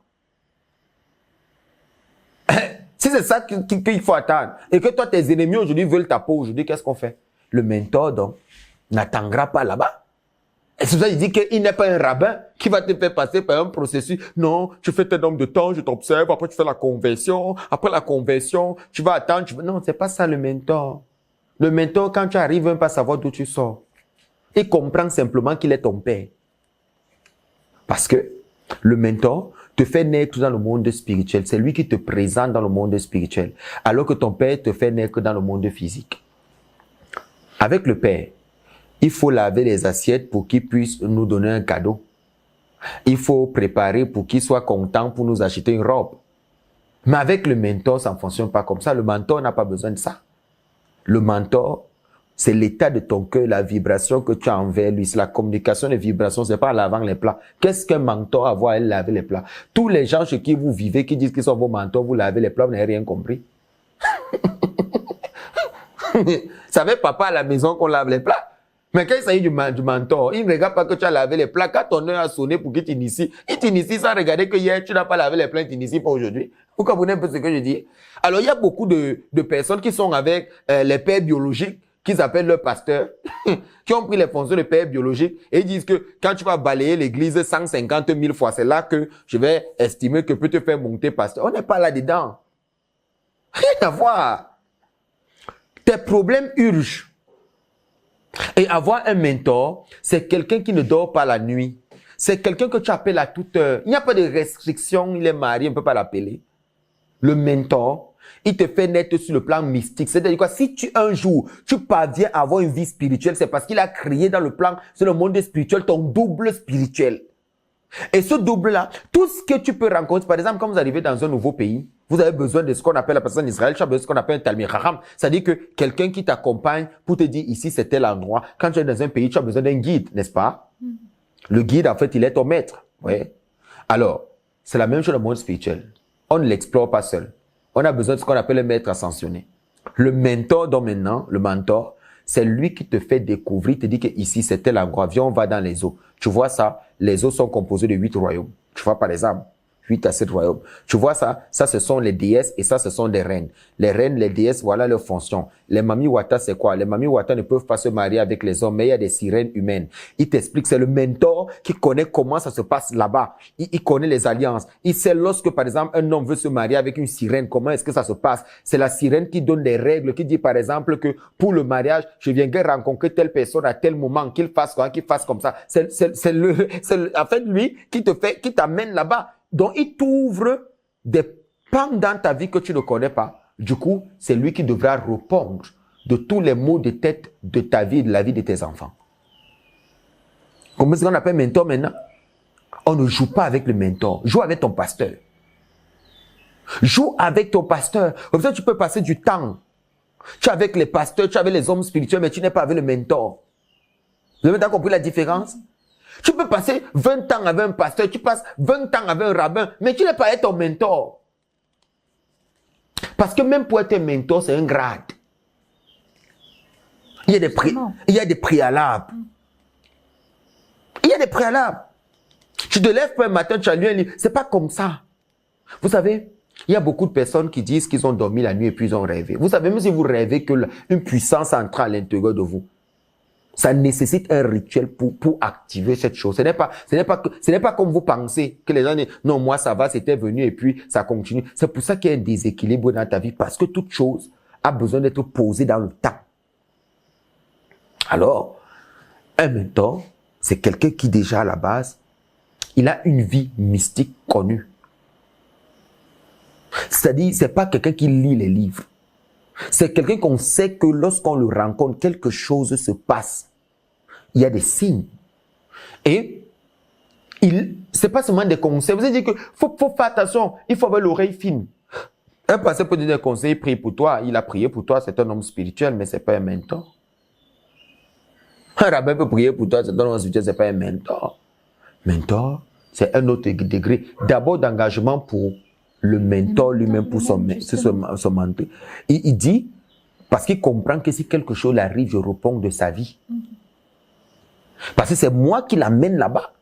si c'est ça qu'il faut attendre, et que toi, tes ennemis aujourd'hui veulent ta peau, aujourd'hui, qu'est-ce qu'on fait? Le mentor, donc, n'attendra pas là-bas. Et c'est ça, il dit qu'il n'est pas un rabbin qui va te faire passer par un processus. Non, tu fais tes nombre de temps, je t'observe, après tu fais la conversion, après la conversion, tu vas attendre. Non, c'est pas ça le mentor. Le mentor, quand tu arrives, il ne veut pas savoir d'où tu sors. Il comprend simplement qu'il est ton père. Parce que le mentor te fait naître dans le monde spirituel. C'est lui qui te présente dans le monde spirituel. Alors que ton père te fait naître dans le monde physique. Avec le père, il faut laver les assiettes pour qu'il puisse nous donner un cadeau. Il faut préparer pour qu'il soit content pour nous acheter une robe. Mais avec le mentor, ça ne fonctionne pas comme ça. Le mentor n'a pas besoin de ça. Le mentor, c'est l'état de ton cœur, la vibration que tu as envers lui. C'est la communication des vibrations, c'est pas en lavant les plats. Qu'est-ce qu'un mentor a à voir à laver les plats? Tous les gens chez qui vous vivez, qui disent qu'ils sont vos mentors, vous lavez les plats, vous n'avez rien compris. Savez papa à la maison qu'on lave les plats? Mais quand il s'agit du mentor, il ne regarde pas que tu as lavé les plats. Quand ton heure a sonné pour qu'il t'initie, il t'initie sans regarder que hier tu n'as pas lavé les plats, il t'initie pas aujourd'hui. Vous comprenez un peu ce que je dis? Alors il y a beaucoup de personnes qui sont avec les pères biologiques, qu'ils appellent leur pasteur, qui ont pris les fonctions de père biologique et ils disent que quand tu vas balayer l'église 150 000 fois, c'est là que je vais estimer que peut te faire monter pasteur. On n'est pas là-dedans. Rien à voir. Tes problèmes urgent. Et avoir un mentor, c'est quelqu'un qui ne dort pas la nuit. C'est quelqu'un que tu appelles à toute heure. Il n'y a pas de restriction, il est marié, on ne peut pas l'appeler. Le mentor, il te fait naître sur le plan mystique. C'est-à-dire quoi? Si un jour, tu parviens à avoir une vie spirituelle, c'est parce qu'il a créé dans le plan, sur le monde spirituel, ton double spirituel. Et ce double-là, tout ce que tu peux rencontrer, par exemple, quand vous arrivez dans un nouveau pays, vous avez besoin de ce qu'on appelle la personne d'Israël, tu as besoin de ce qu'on appelle un Talmid Chacham. C'est-à-dire que quelqu'un qui t'accompagne pour te dire ici c'est tel endroit. Quand tu es dans un pays, tu as besoin d'un guide, n'est-ce pas? Le guide, en fait, il est ton maître. Ouais. Alors, c'est la même chose dans le monde spirituel. On ne l'explore pas seul. On a besoin de ce qu'on appelle un maître ascensionné. Le mentor, donc maintenant, le mentor, c'est lui qui te fait découvrir, te dit que ici c'est tel endroit, viens, on va dans les eaux. Tu vois ça, les eaux sont composées de 8 royaumes. Tu vois par exemple, 8 à 7 royaumes. Tu vois ça, ça ce sont les déesses et ça ce sont des reines. Les reines, les déesses, voilà leur fonction. Les Mami Wata, c'est quoi? Les Mami Wata ne peuvent pas se marier avec les hommes, mais il y a des sirènes humaines. Il t'explique, c'est le mentor qui connaît comment ça se passe là-bas. Il connaît les alliances. Il sait lorsque, par exemple, un homme veut se marier avec une sirène, comment est-ce que ça se passe? C'est la sirène qui donne des règles, qui dit, par exemple, que pour le mariage, je viendrai rencontrer telle personne à tel moment, qu'il fasse quoi, qu'il fasse comme ça. En fait, lui, qui t'amène là-bas. Donc, il t'ouvre des pans dans ta vie que tu ne connais pas. Du coup, c'est lui qui devra répondre de tous les maux de tête de ta vie et de la vie de tes enfants. Comment est-ce qu'on appelle mentor maintenant? On ne joue pas avec le mentor. Joue avec ton pasteur. Joue avec ton pasteur. Comme ça, tu peux passer du temps. Tu es avec les pasteurs, tu es avec les hommes spirituels, mais tu n'es pas avec le mentor. Vous avez bien compris la différence? Tu peux passer 20 ans avec un pasteur, tu passes 20 ans avec un rabbin, mais tu n'es pas être ton mentor. Parce que même pour être un mentor, c'est un grade. Il y a des préalables. Il y a des préalables. Tu te lèves pas un matin, tu as lu un livre. C'est pas comme ça. Vous savez, il y a beaucoup de personnes qui disent qu'ils ont dormi la nuit et puis ils ont rêvé. Vous savez, même si vous rêvez que une puissance entre à l'intérieur de vous, ça nécessite un rituel pour activer cette chose. Ce n'est pas comme vous pensez que les gens disent, non, moi ça va, c'était venu et puis ça continue. C'est pour ça qu'il y a un déséquilibre dans ta vie parce que toute chose a besoin d'être posée dans le temps. Alors, un mentor, c'est quelqu'un qui déjà à la base, il a une vie mystique connue. C'est-à-dire, c'est pas quelqu'un qui lit les livres. C'est quelqu'un qu'on sait que lorsqu'on le rencontre, quelque chose se passe. Il y a des signes. Et c'est pas seulement des conseils. Vous avez dit que faut faire attention, il faut avoir l'oreille fine. Un pasteur peut donner des conseils, prie pour toi. Il a prié pour toi, c'est un homme spirituel, mais ce n'est pas un mentor. Un rabbin peut prier pour toi, c'est un homme spirituel, ce n'est pas un mentor. Mentor, c'est un autre degré. D'abord d'engagement pour le mentor lui-même, pour son mentor. Il dit, parce qu'il comprend que si quelque chose arrive, je réponds de sa vie. Parce que c'est moi qui l'amène là-bas.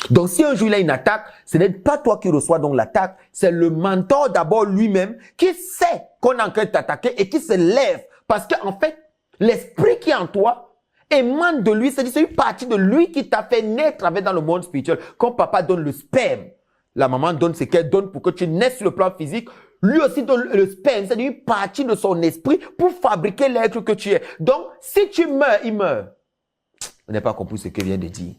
Donc si un jour il a une attaque, ce n'est pas toi qui reçois donc l'attaque, c'est le mentor d'abord lui-même qui sait qu'on est en train de t'attaquer et qui se lève. Parce qu'en fait, l'esprit qui est en toi émane de lui, c'est-à-dire c'est une partie de lui qui t'a fait naître dans le monde spirituel. Quand papa donne le sperme, la maman donne ce qu'elle donne pour que tu naisses sur le plan physique, lui aussi donne le sperme, c'est-à-dire une partie de son esprit pour fabriquer l'être que tu es. Donc si tu meurs, il meurt. Vous n'avez pas compris ce que vient de dire.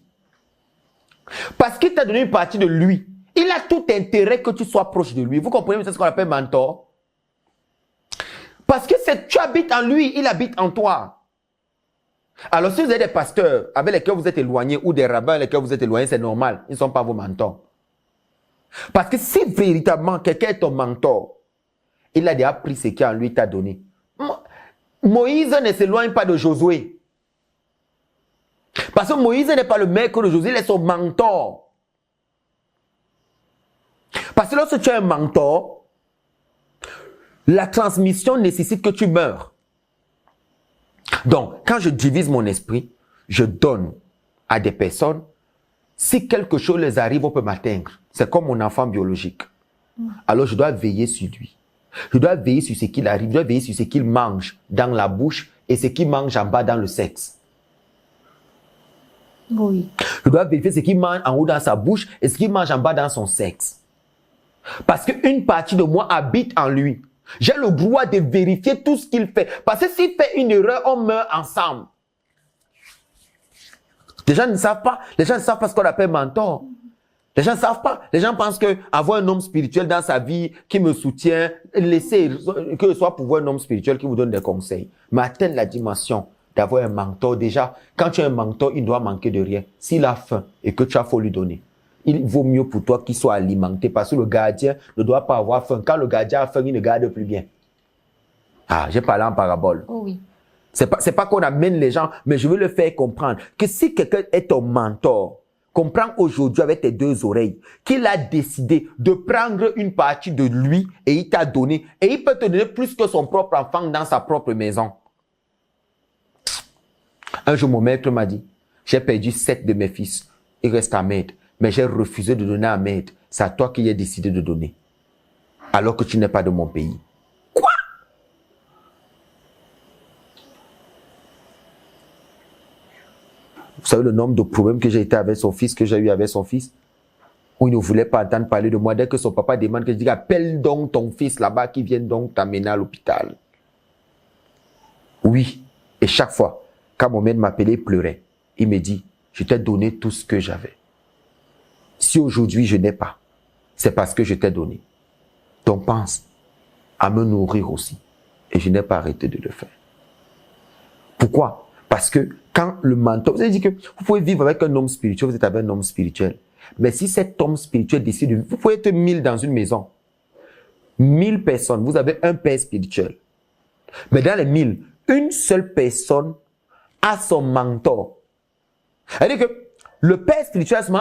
Parce qu'il t'a donné une partie de lui. Il a tout intérêt que tu sois proche de lui. Vous comprenez, c'est ce qu'on appelle mentor. Parce que tu habites en lui, il habite en toi. Alors si vous avez des pasteurs avec lesquels vous êtes éloignés ou des rabbins avec lesquels vous êtes éloignés, c'est normal. Ils ne sont pas vos mentors. Parce que si véritablement quelqu'un est ton mentor, il a déjà pris ce qu'en lui t'a donné. Moïse ne s'éloigne pas de Josué. Parce que Moïse n'est pas le maître de Josué, il est son mentor. Parce que lorsque tu as un mentor, la transmission nécessite que tu meurs. Donc, quand je divise mon esprit, je donne à des personnes. Si quelque chose les arrive, on peut m'atteindre. C'est comme mon enfant biologique. Alors, je dois veiller sur lui. Je dois veiller sur ce qu'il arrive. Je dois veiller sur ce qu'il mange dans la bouche et ce qu'il mange en bas dans le sexe. Oui. Je dois vérifier ce qu'il mange en haut dans sa bouche et ce qu'il mange en bas dans son sexe. Parce qu'une partie de moi habite en lui. J'ai le droit de vérifier tout ce qu'il fait. Parce que s'il fait une erreur, on meurt ensemble. Les gens ne savent pas. Les gens ne savent pas ce qu'on appelle mentor. Les gens ne savent pas. Les gens pensent qu'avoir un homme spirituel dans sa vie qui me soutient, laissez que ce soit pour voir un homme spirituel qui vous donne des conseils. Mais atteindre la dimension d'avoir un mentor, déjà, quand tu as un mentor, il ne doit manquer de rien. S'il a faim et que tu as faut lui donner, il vaut mieux pour toi qu'il soit alimenté parce que le gardien ne doit pas avoir faim. Quand le gardien a faim, il ne garde plus bien. Ah, j'ai parlé en parabole. Oh oui. C'est pas qu'on amène les gens, mais je veux le faire comprendre que si quelqu'un est ton mentor, comprends aujourd'hui avec tes deux oreilles qu'il a décidé de prendre une partie de lui et il t'a donné. Et il peut te donner plus que son propre enfant dans sa propre maison. Un jour, mon maître m'a dit, j'ai perdu 7 de mes fils. Il reste Ahmed. Mais j'ai refusé de donner à Ahmed. C'est à toi qui ai décidé de donner. Alors que tu n'es pas de mon pays. Quoi? Vous savez le nombre de problèmes que j'ai été avec son fils, que j'ai eu avec son fils? Où il ne voulait pas entendre parler de moi. Dès que son papa demande que je dise, appelle donc ton fils là-bas qui vient donc t'amener à l'hôpital. Oui. Et chaque fois, quand mon maître m'appelait, il pleurait. Il me dit, je t'ai donné tout ce que j'avais. Si aujourd'hui je n'ai pas, c'est parce que je t'ai donné. Donc pense à me nourrir aussi. Et je n'ai pas arrêté de le faire. Pourquoi? Parce que quand le mentor, vous avez dit que vous pouvez vivre avec un homme spirituel, vous êtes avec un homme spirituel. Mais si cet homme spirituel décide, vous pouvez être 1000 dans une maison. 1000 personnes, vous avez un père spirituel. Mais dans les 1000, une seule personne a son mentor. C'est-à-dire que le père spirituel, c'est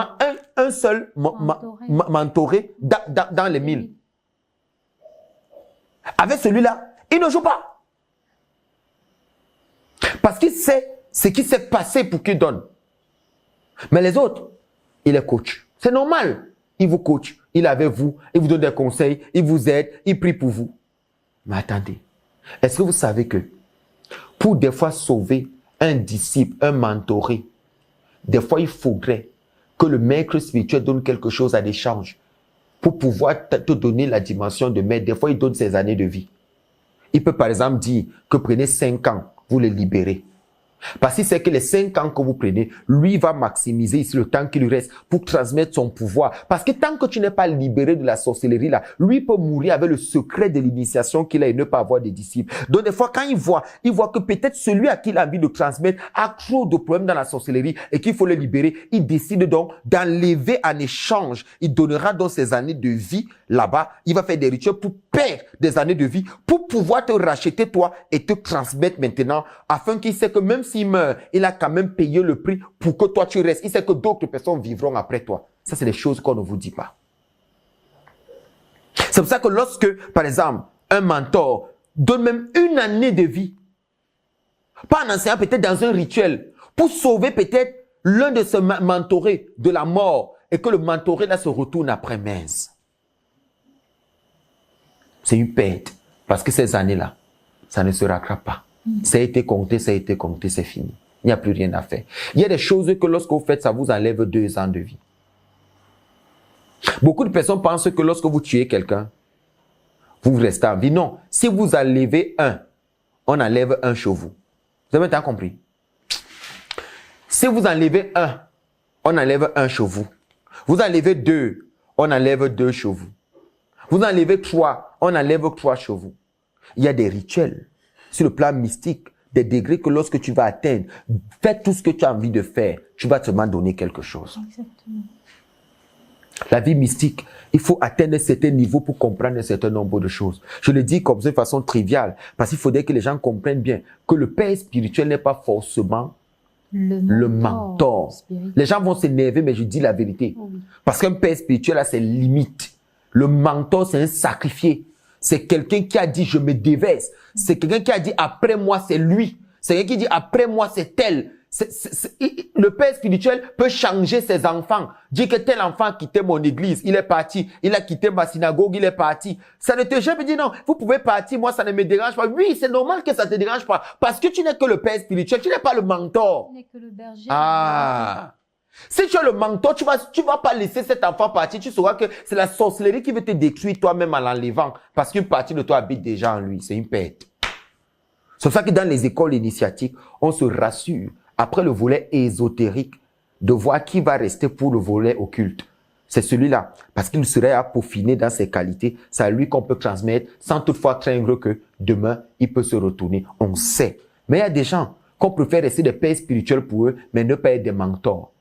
un seul mentoré dans les 1000. Avec celui-là, il ne joue pas. Parce qu'il sait ce qui s'est passé pour qu'il donne. Mais les autres, il est coach. C'est normal. Il vous coach. Il est avec vous. Il vous donne des conseils. Il vous aide. Il prie pour vous. Mais attendez. Est-ce que vous savez que pour des fois sauver un disciple, un mentoré, des fois il faudrait que le maître spirituel donne quelque chose à l'échange pour pouvoir te donner la dimension de maître. Des fois il donne ses années de vie. Il peut par exemple dire que prenez 5 ans, vous les libérez. Parce qu'il sait que les 5 ans que vous prenez, lui va maximiser ici le temps qui lui reste pour transmettre son pouvoir. Parce que tant que tu n'es pas libéré de la sorcellerie là, lui peut mourir avec le secret de l'initiation qu'il a et ne pas avoir des disciples. Donc des fois, quand il voit que peut-être celui à qui il a envie de transmettre a trop de problèmes dans la sorcellerie et qu'il faut le libérer, il décide donc d'enlever en échange. Il donnera donc ses années de vie là-bas. Il va faire des rituels pour perdre des années de vie, pour pouvoir te racheter toi et te transmettre maintenant, afin qu'il sait que même s'il meurt, il a quand même payé le prix pour que toi tu restes. Il sait que d'autres personnes vivront après toi. Ça, c'est des choses qu'on ne vous dit pas. C'est pour ça que lorsque, par exemple, un mentor donne même une année de vie, pas en enseignant peut-être dans un rituel, pour sauver peut-être l'un de ses mentorés de la mort, et que le mentoré là se retourne après mince. C'est une perte, parce que ces années-là, ça ne se rattrape pas. Ça a été compté, c'est fini. Il n'y a plus rien à faire. Il y a des choses que lorsque vous faites, ça vous enlève 2 ans de vie. Beaucoup de personnes pensent que lorsque vous tuez quelqu'un, vous restez en vie. Non, si vous enlevez un, on enlève un chez vous. Vous avez bien compris? Si vous enlevez un, on enlève un chez vous. Vous enlevez 2, on enlève 2 chez vous. Vous enlevez 3, on enlève 3 chez vous. Il y a des rituels sur le plan mystique, des degrés que lorsque tu vas atteindre, fais tout ce que tu as envie de faire, tu vas seulement donner quelque chose. Exactement. La vie mystique, il faut atteindre un certain niveau pour comprendre un certain nombre de choses. Je le dis comme ça de façon triviale, parce qu'il faudrait que les gens comprennent bien que le père spirituel n'est pas forcément le mentor. Les gens vont s'énerver, mais je dis la vérité. Oui. Parce qu'un père spirituel a ses limites. Le mentor, c'est un sacrifié. C'est quelqu'un qui a dit, je me déverse. C'est quelqu'un qui a dit, après moi, c'est lui. C'est quelqu'un qui dit, après moi, c'est tel. Le père spirituel peut changer ses enfants. Dire que tel enfant a quitté mon église, il est parti. Il a quitté ma synagogue, il est parti. Ça ne te jamais dit non, vous pouvez partir, moi ça ne me dérange pas. Oui, c'est normal que ça te dérange pas. Parce que tu n'es que le père spirituel, tu n'es pas le mentor. Tu n'es que le berger. Ah. Si tu es le mentor, tu vas pas laisser cet enfant partir. Tu sauras que c'est la sorcellerie qui veut te détruire toi-même en l'enlevant. Parce qu'une partie de toi habite déjà en lui. C'est une perte. C'est pour ça que dans les écoles initiatiques, on se rassure, après le volet ésotérique, de voir qui va rester pour le volet occulte. C'est celui-là. Parce qu'il serait à peaufiner dans ses qualités. C'est à lui qu'on peut transmettre sans toutefois craindre que demain, il peut se retourner. On sait. Mais il y a des gens qu'on préfère rester des pères spirituels pour eux, mais ne pas être des mentors.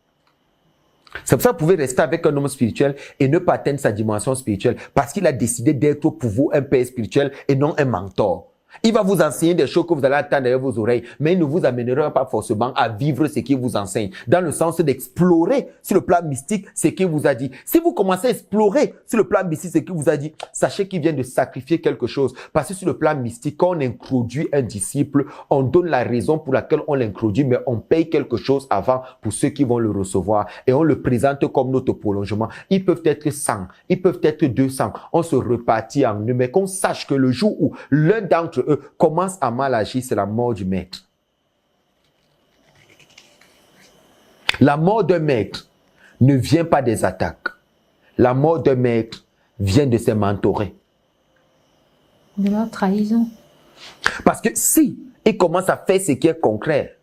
C'est pour ça que vous pouvez rester avec un homme spirituel et ne pas atteindre sa dimension spirituelle parce qu'il a décidé d'être pour vous un père spirituel et non un mentor. Il va vous enseigner des choses que vous allez attendre derrière vos oreilles, mais il ne vous amènera pas forcément à vivre ce qu'il vous enseigne, dans le sens d'explorer sur le plan mystique ce qu'il vous a dit. Si vous commencez à explorer sur le plan mystique ce qu'il vous a dit, sachez qu'il vient de sacrifier quelque chose. Parce que sur le plan mystique, quand on introduit un disciple, on donne la raison pour laquelle on l'introduit, mais on paye quelque chose avant pour ceux qui vont le recevoir. Et on le présente comme notre prolongement. Ils peuvent être 100, ils peuvent être 200. On se repartit en eux, mais qu'on sache que le jour où l'un d'entre eux commence à mal agir, c'est la mort du maître. La mort d'un maître ne vient pas des attaques. La mort d'un maître vient de ses mentorés. De leur trahison. Parce que si il commence à faire ce qui est concret,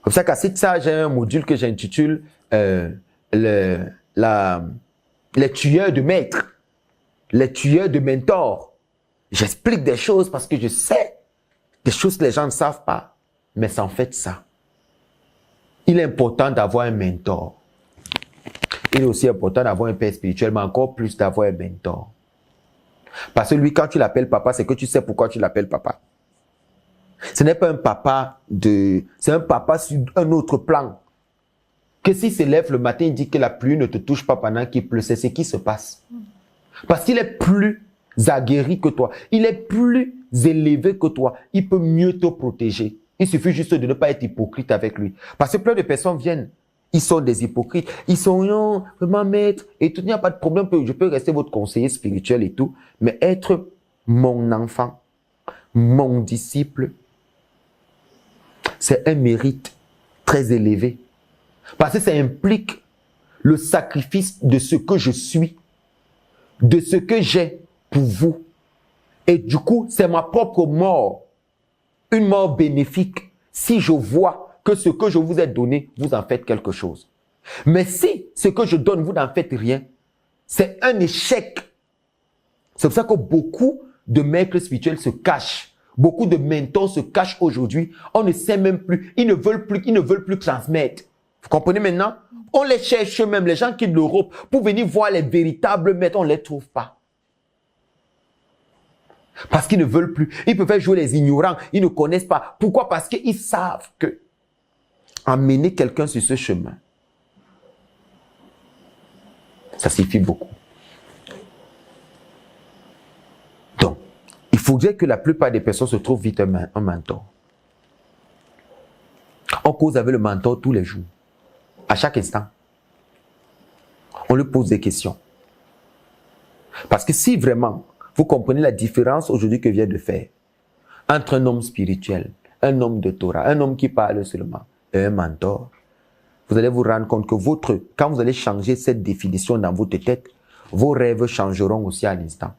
comme ça qu'à ça, j'ai un module que j'intitule les tueurs de maîtres, les tueurs de mentors. J'explique des choses parce que je sais des choses que les gens ne savent pas. Mais c'est en fait ça. Il est important d'avoir un mentor. Il est aussi important d'avoir un père spirituel, mais encore plus d'avoir un mentor. Parce que lui, quand tu l'appelles papa, c'est que tu sais pourquoi tu l'appelles papa. Ce n'est pas un papa c'est un papa sur un autre plan. Que s'il se lève le matin, il dit que la pluie ne te touche pas pendant qu'il pleut, c'est ce qui se passe. Parce qu'il est plus aguerri que toi. Il est plus élevé que toi. Il peut mieux te protéger. Il suffit juste de ne pas être hypocrite avec lui. Parce que plein de personnes viennent. Ils sont des hypocrites. Ils sont non, vraiment maître. Et tout, il n'y a pas de problème. Je peux rester votre conseiller spirituel et tout. Mais être mon enfant, mon disciple, c'est un mérite très élevé. Parce que ça implique le sacrifice de ce que je suis, de ce que j'ai pour vous. Et du coup, c'est ma propre mort. Une mort bénéfique si je vois que ce que je vous ai donné, vous en faites quelque chose. Mais si ce que je donne, vous n'en faites rien, c'est un échec. C'est pour ça que beaucoup de maîtres spirituels se cachent. Beaucoup de mentors se cachent aujourd'hui. On ne sait même plus. Ils ne veulent plus transmettre. Vous comprenez maintenant? On les cherche même, les gens quittent l'Europe pour venir voir les véritables maîtres. On ne les trouve pas. Parce qu'ils ne veulent plus. Ils peuvent jouer les ignorants. Ils ne connaissent pas. Pourquoi? Parce qu'ils savent que amener quelqu'un sur ce chemin, ça suffit beaucoup. Donc, il faudrait que la plupart des personnes se trouvent vite un mentor. On cause avec le mentor tous les jours. À chaque instant. On lui pose des questions. Parce que si vraiment vous comprenez la différence aujourd'hui que vient de faire entre un homme spirituel, un homme de Torah, un homme qui parle seulement et un mentor, vous allez vous rendre compte que quand vous allez changer cette définition dans votre tête, vos rêves changeront aussi à l'instant.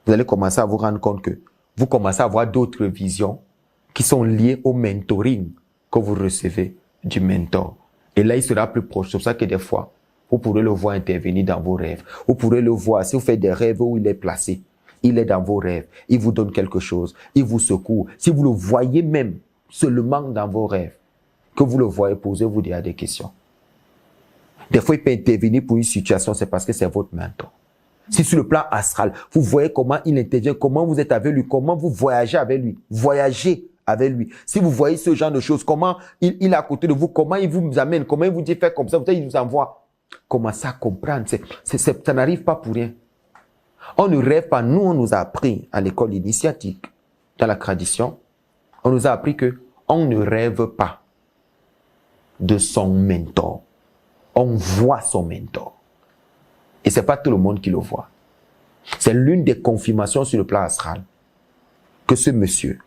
Vous allez commencer à vous rendre compte que vous commencez à avoir d'autres visions qui sont liées au mentoring que vous recevez du mentor. Et là, il sera plus proche. C'est pour ça que des fois, vous pourrez le voir intervenir dans vos rêves. Vous pourrez le voir, si vous faites des rêves où il est placé, il est dans vos rêves. Il vous donne quelque chose. Il vous secoue. Si vous le voyez même seulement dans vos rêves, que vous le voyez, posez-vous déjà des questions. Des fois, il peut intervenir pour une situation, c'est parce que c'est votre mentor. Si sur le plan astral, vous voyez comment il intervient, comment vous êtes avec lui, comment vous voyagez avec lui. Voyagez avec lui. Si vous voyez ce genre de choses, comment il est à côté de vous, comment il vous amène, comment il vous dit faire comme ça, il vous envoie. Commencez à comprendre. Ça n'arrive pas pour rien. On ne rêve pas. Nous, on nous a appris à l'école initiatique, dans la tradition, on nous a appris que on ne rêve pas de son mentor. On voit son mentor. Et c'est pas tout le monde qui le voit. C'est l'une des confirmations sur le plan astral que ce monsieur,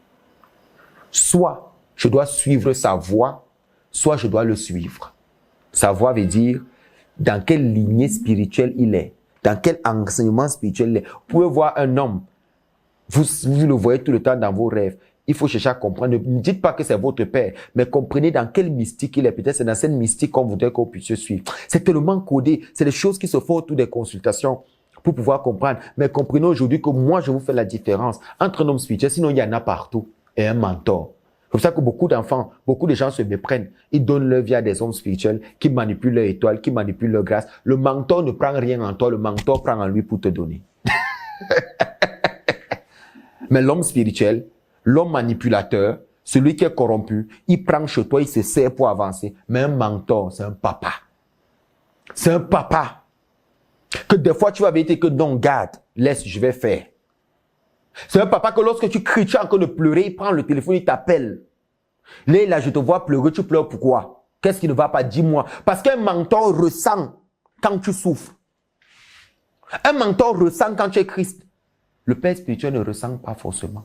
soit je dois suivre sa voie, soit je dois le suivre. Sa voie veut dire dans quelle lignée spirituelle il est, dans quel enseignement spirituel il est. Vous pouvez voir un homme, vous le voyez tout le temps dans vos rêves. Il faut chercher à comprendre. Ne dites pas que c'est votre père, mais comprenez dans quel mystique il est. Peut-être c'est dans cette mystique qu'on voudrait qu'on puisse suivre. C'est tellement codé. C'est des choses qui se font autour des consultations pour pouvoir comprendre. Mais comprenez aujourd'hui que moi, je vous fais la différence entre un homme spirituel, sinon il y en a partout, et un mentor. C'est pour ça que beaucoup d'enfants, beaucoup de gens se méprennent. Ils donnent leur vie à des hommes spirituels qui manipulent leur étoile, qui manipulent leur grâce. Le mentor ne prend rien en toi, le mentor prend en lui pour te donner. Mais l'homme spirituel, l'homme manipulateur, celui qui est corrompu, il prend chez toi, il se sert pour avancer. Mais un mentor, c'est un papa. C'est un papa. Que des fois, tu vas vérifier que non, garde, laisse, je vais faire. C'est un papa que lorsque tu cries, tu es en train de pleurer, il prend le téléphone, il t'appelle. Là, je te vois pleurer, tu pleures pourquoi? Qu'est-ce qui ne va pas? Dis-moi. Parce qu'un mentor ressent quand tu souffres. Un mentor ressent quand tu es Christ. Le père spirituel ne ressent pas forcément.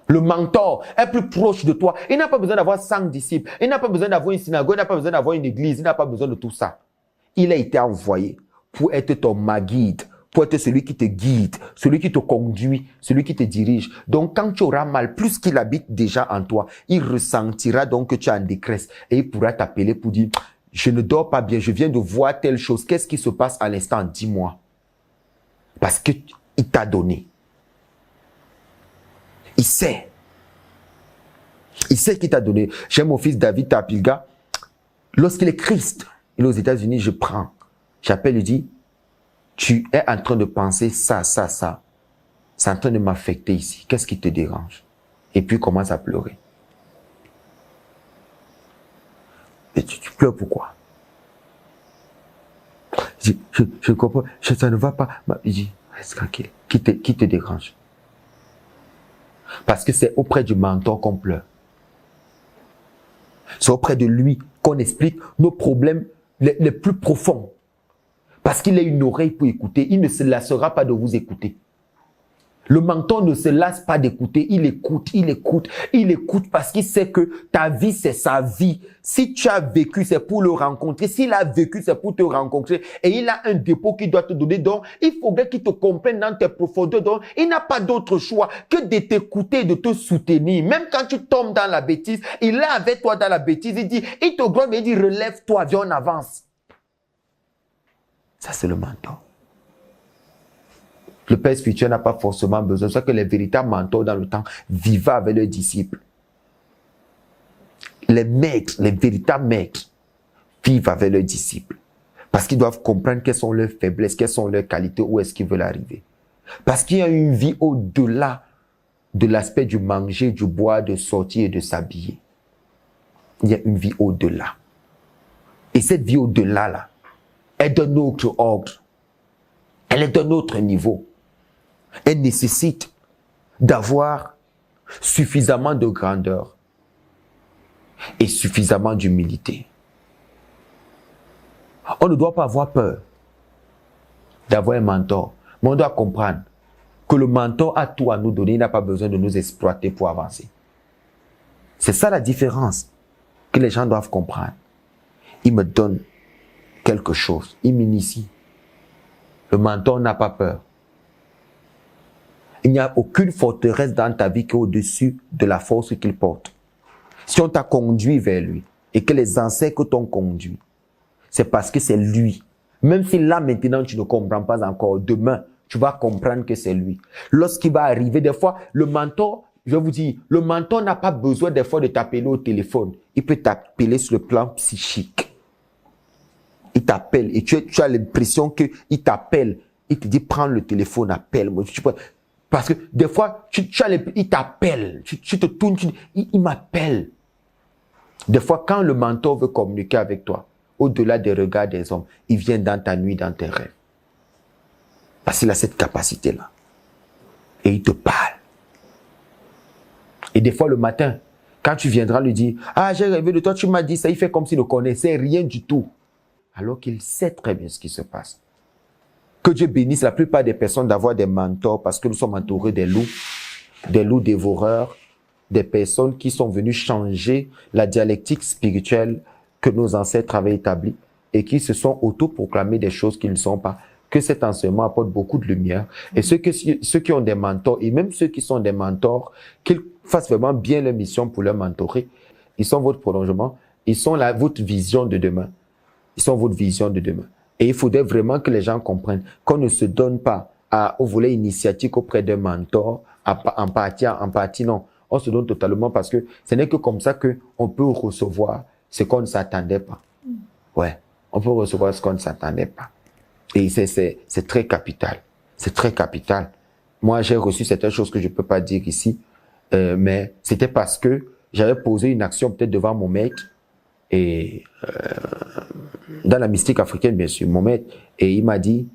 Le mentor est plus proche de toi. Il n'a pas besoin d'avoir 100 disciples. Il n'a pas besoin d'avoir une synagogue. Il n'a pas besoin d'avoir une église. Il n'a pas besoin de tout ça. Il a été envoyé pour être ton guide, pour être celui qui te guide, celui qui te conduit, celui qui te dirige. Donc, quand tu auras mal, plus qu'il habite déjà en toi, il ressentira donc que tu es en détresse et il pourra t'appeler pour dire, je ne dors pas bien, je viens de voir telle chose. Qu'est-ce qui se passe à l'instant? Dis-moi. Parce que il t'a donné. Il sait. Il sait qu'il t'a donné. J'ai mon fils David Tapilga. Lorsqu'il est Christ, il est aux États-Unis, je prends. J'appelle, je dis, tu es en train de penser ça. C'est en train de m'affecter ici. Qu'est-ce qui te dérange? Et puis, il commence à pleurer. Et tu pleures pourquoi? Je comprends. Ça ne va pas. Je dis, reste tranquille. Qui te dérange? Parce que c'est auprès du mentor qu'on pleure. C'est auprès de lui qu'on explique nos problèmes les plus profonds. Parce qu'il a une oreille pour écouter. Il ne se lassera pas de vous écouter. Le mentor ne se lasse pas d'écouter, il écoute, il écoute, il écoute parce qu'il sait que ta vie, c'est sa vie. Si tu as vécu, c'est pour le rencontrer. S'il a vécu, c'est pour te rencontrer. Et il a un dépôt qu'il doit te donner. Donc, il faudrait qu'il te comprenne dans tes profondeurs. Donc, il n'a pas d'autre choix que de t'écouter, de te soutenir. Même quand tu tombes dans la bêtise, il est avec toi dans la bêtise. Il dit, il te gloire, mais il dit, relève-toi, viens, on avance. Ça, c'est le mentor. Le père spirituel n'a pas forcément besoin. C'est que les véritables mentors dans le temps vivaient avec leurs disciples. Les maîtres, les véritables maîtres vivent avec leurs disciples. Parce qu'ils doivent comprendre quelles sont leurs faiblesses, quelles sont leurs qualités, où est-ce qu'ils veulent arriver. Parce qu'il y a une vie au-delà de l'aspect du manger, du boire, de sortir et de s'habiller. Il y a une vie au-delà. Et cette vie au-delà, là, est d'un autre ordre. Elle est d'un autre niveau. Elle nécessite d'avoir suffisamment de grandeur et suffisamment d'humilité. On ne doit pas avoir peur d'avoir un mentor, mais on doit comprendre que le mentor a tout à nous donner, il n'a pas besoin de nous exploiter pour avancer. C'est ça la différence que les gens doivent comprendre. Il me donne quelque chose, il m'initie. Le mentor n'a pas peur. Il n'y a aucune forteresse dans ta vie qui est au-dessus de la force qu'il porte. Si on t'a conduit vers lui et que les ancêtres t'ont conduit, c'est parce que c'est lui. Même si là maintenant tu ne comprends pas encore, demain tu vas comprendre que c'est lui. Lorsqu'il va arriver, des fois, le mentor, je vais vous dire, le mentor n'a pas besoin des fois de t'appeler au téléphone. Il peut t'appeler sur le plan psychique. Il t'appelle et tu as l'impression qu'il t'appelle. Il te dit, prends le téléphone, appelle-moi. Parce que des fois, il t'appelle. Tu te tournes, il m'appelle. Des fois, quand le mentor veut communiquer avec toi, au-delà des regards des hommes, il vient dans ta nuit, dans tes rêves. Parce qu'il a cette capacité-là. Et il te parle. Et des fois, le matin, quand tu viendras lui dire, ah, j'ai rêvé de toi, tu m'as dit ça, il fait comme s'il ne connaissait rien du tout. Alors qu'il sait très bien ce qui se passe. Que Dieu bénisse la plupart des personnes d'avoir des mentors parce que nous sommes entourés des loups dévoreurs, des personnes qui sont venues changer la dialectique spirituelle que nos ancêtres avaient établie et qui se sont autoproclamés des choses qui ne sont pas. Que cet enseignement apporte beaucoup de lumière. Et ceux qui ont des mentors, et même ceux qui sont des mentors, qu'ils fassent vraiment bien leur mission pour leur mentorer. Ils sont votre prolongement. Ils sont votre vision de demain. Ils sont votre vision de demain. Et il faudrait vraiment que les gens comprennent qu'on ne se donne pas au volet initiatique auprès d'un mentor, en partie, non. On se donne totalement parce que ce n'est que comme ça qu'on peut recevoir ce qu'on ne s'attendait pas. Ouais, on peut recevoir ce qu'on ne s'attendait pas. Et c'est très capital. C'est très capital. Moi, j'ai reçu certaines choses que je ne peux pas dire ici, mais c'était parce que j'avais posé une action peut-être devant mon maître, et dans la mystique africaine, bien sûr, mon maître, et il m'a dit,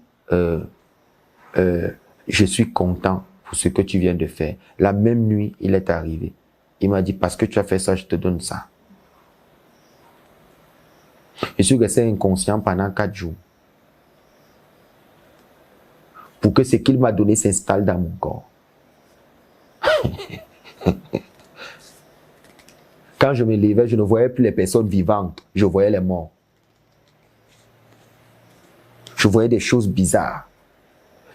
je suis content pour ce que tu viens de faire. La même nuit, il est arrivé. Il m'a dit, parce que tu as fait ça, je te donne ça. Je suis resté inconscient pendant 4 jours. Pour que ce qu'il m'a donné s'installe dans mon corps. Quand je me levais, je ne voyais plus les personnes vivantes, je voyais les morts. Je voyais des choses bizarres.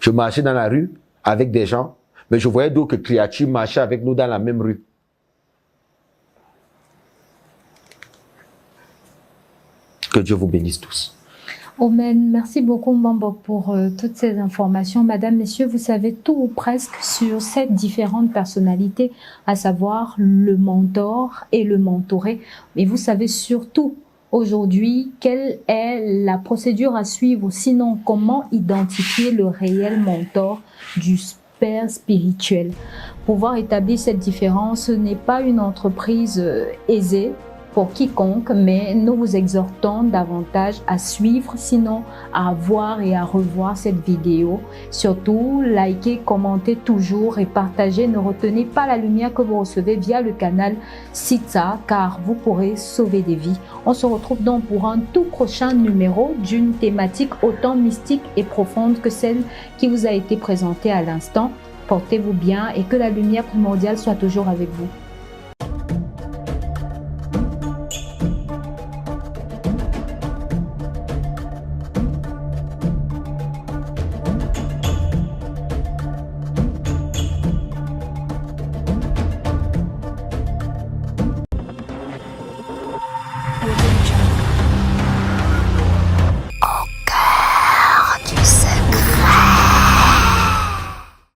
Je marchais dans la rue avec des gens, mais je voyais d'autres créatures marcher avec nous dans la même rue. Que Dieu vous bénisse tous. Amen. Merci beaucoup, Mbambo, pour toutes ces informations. Madame, messieurs, vous savez tout ou presque sur ces différentes personnalités, à savoir le mentor et le mentoré. Et vous savez surtout aujourd'hui quelle est la procédure à suivre, sinon comment identifier le réel mentor du père spirituel. Pouvoir établir cette différence n'est pas une entreprise aisée pour quiconque, mais nous vous exhortons davantage à suivre, sinon à voir et à revoir cette vidéo. Surtout, likez, commentez toujours et partagez. Ne retenez pas la lumière que vous recevez via le canal Sita, car vous pourrez sauver des vies. On se retrouve donc pour un tout prochain numéro d'une thématique autant mystique et profonde que celle qui vous a été présentée à l'instant. Portez-vous bien et que la lumière primordiale soit toujours avec vous.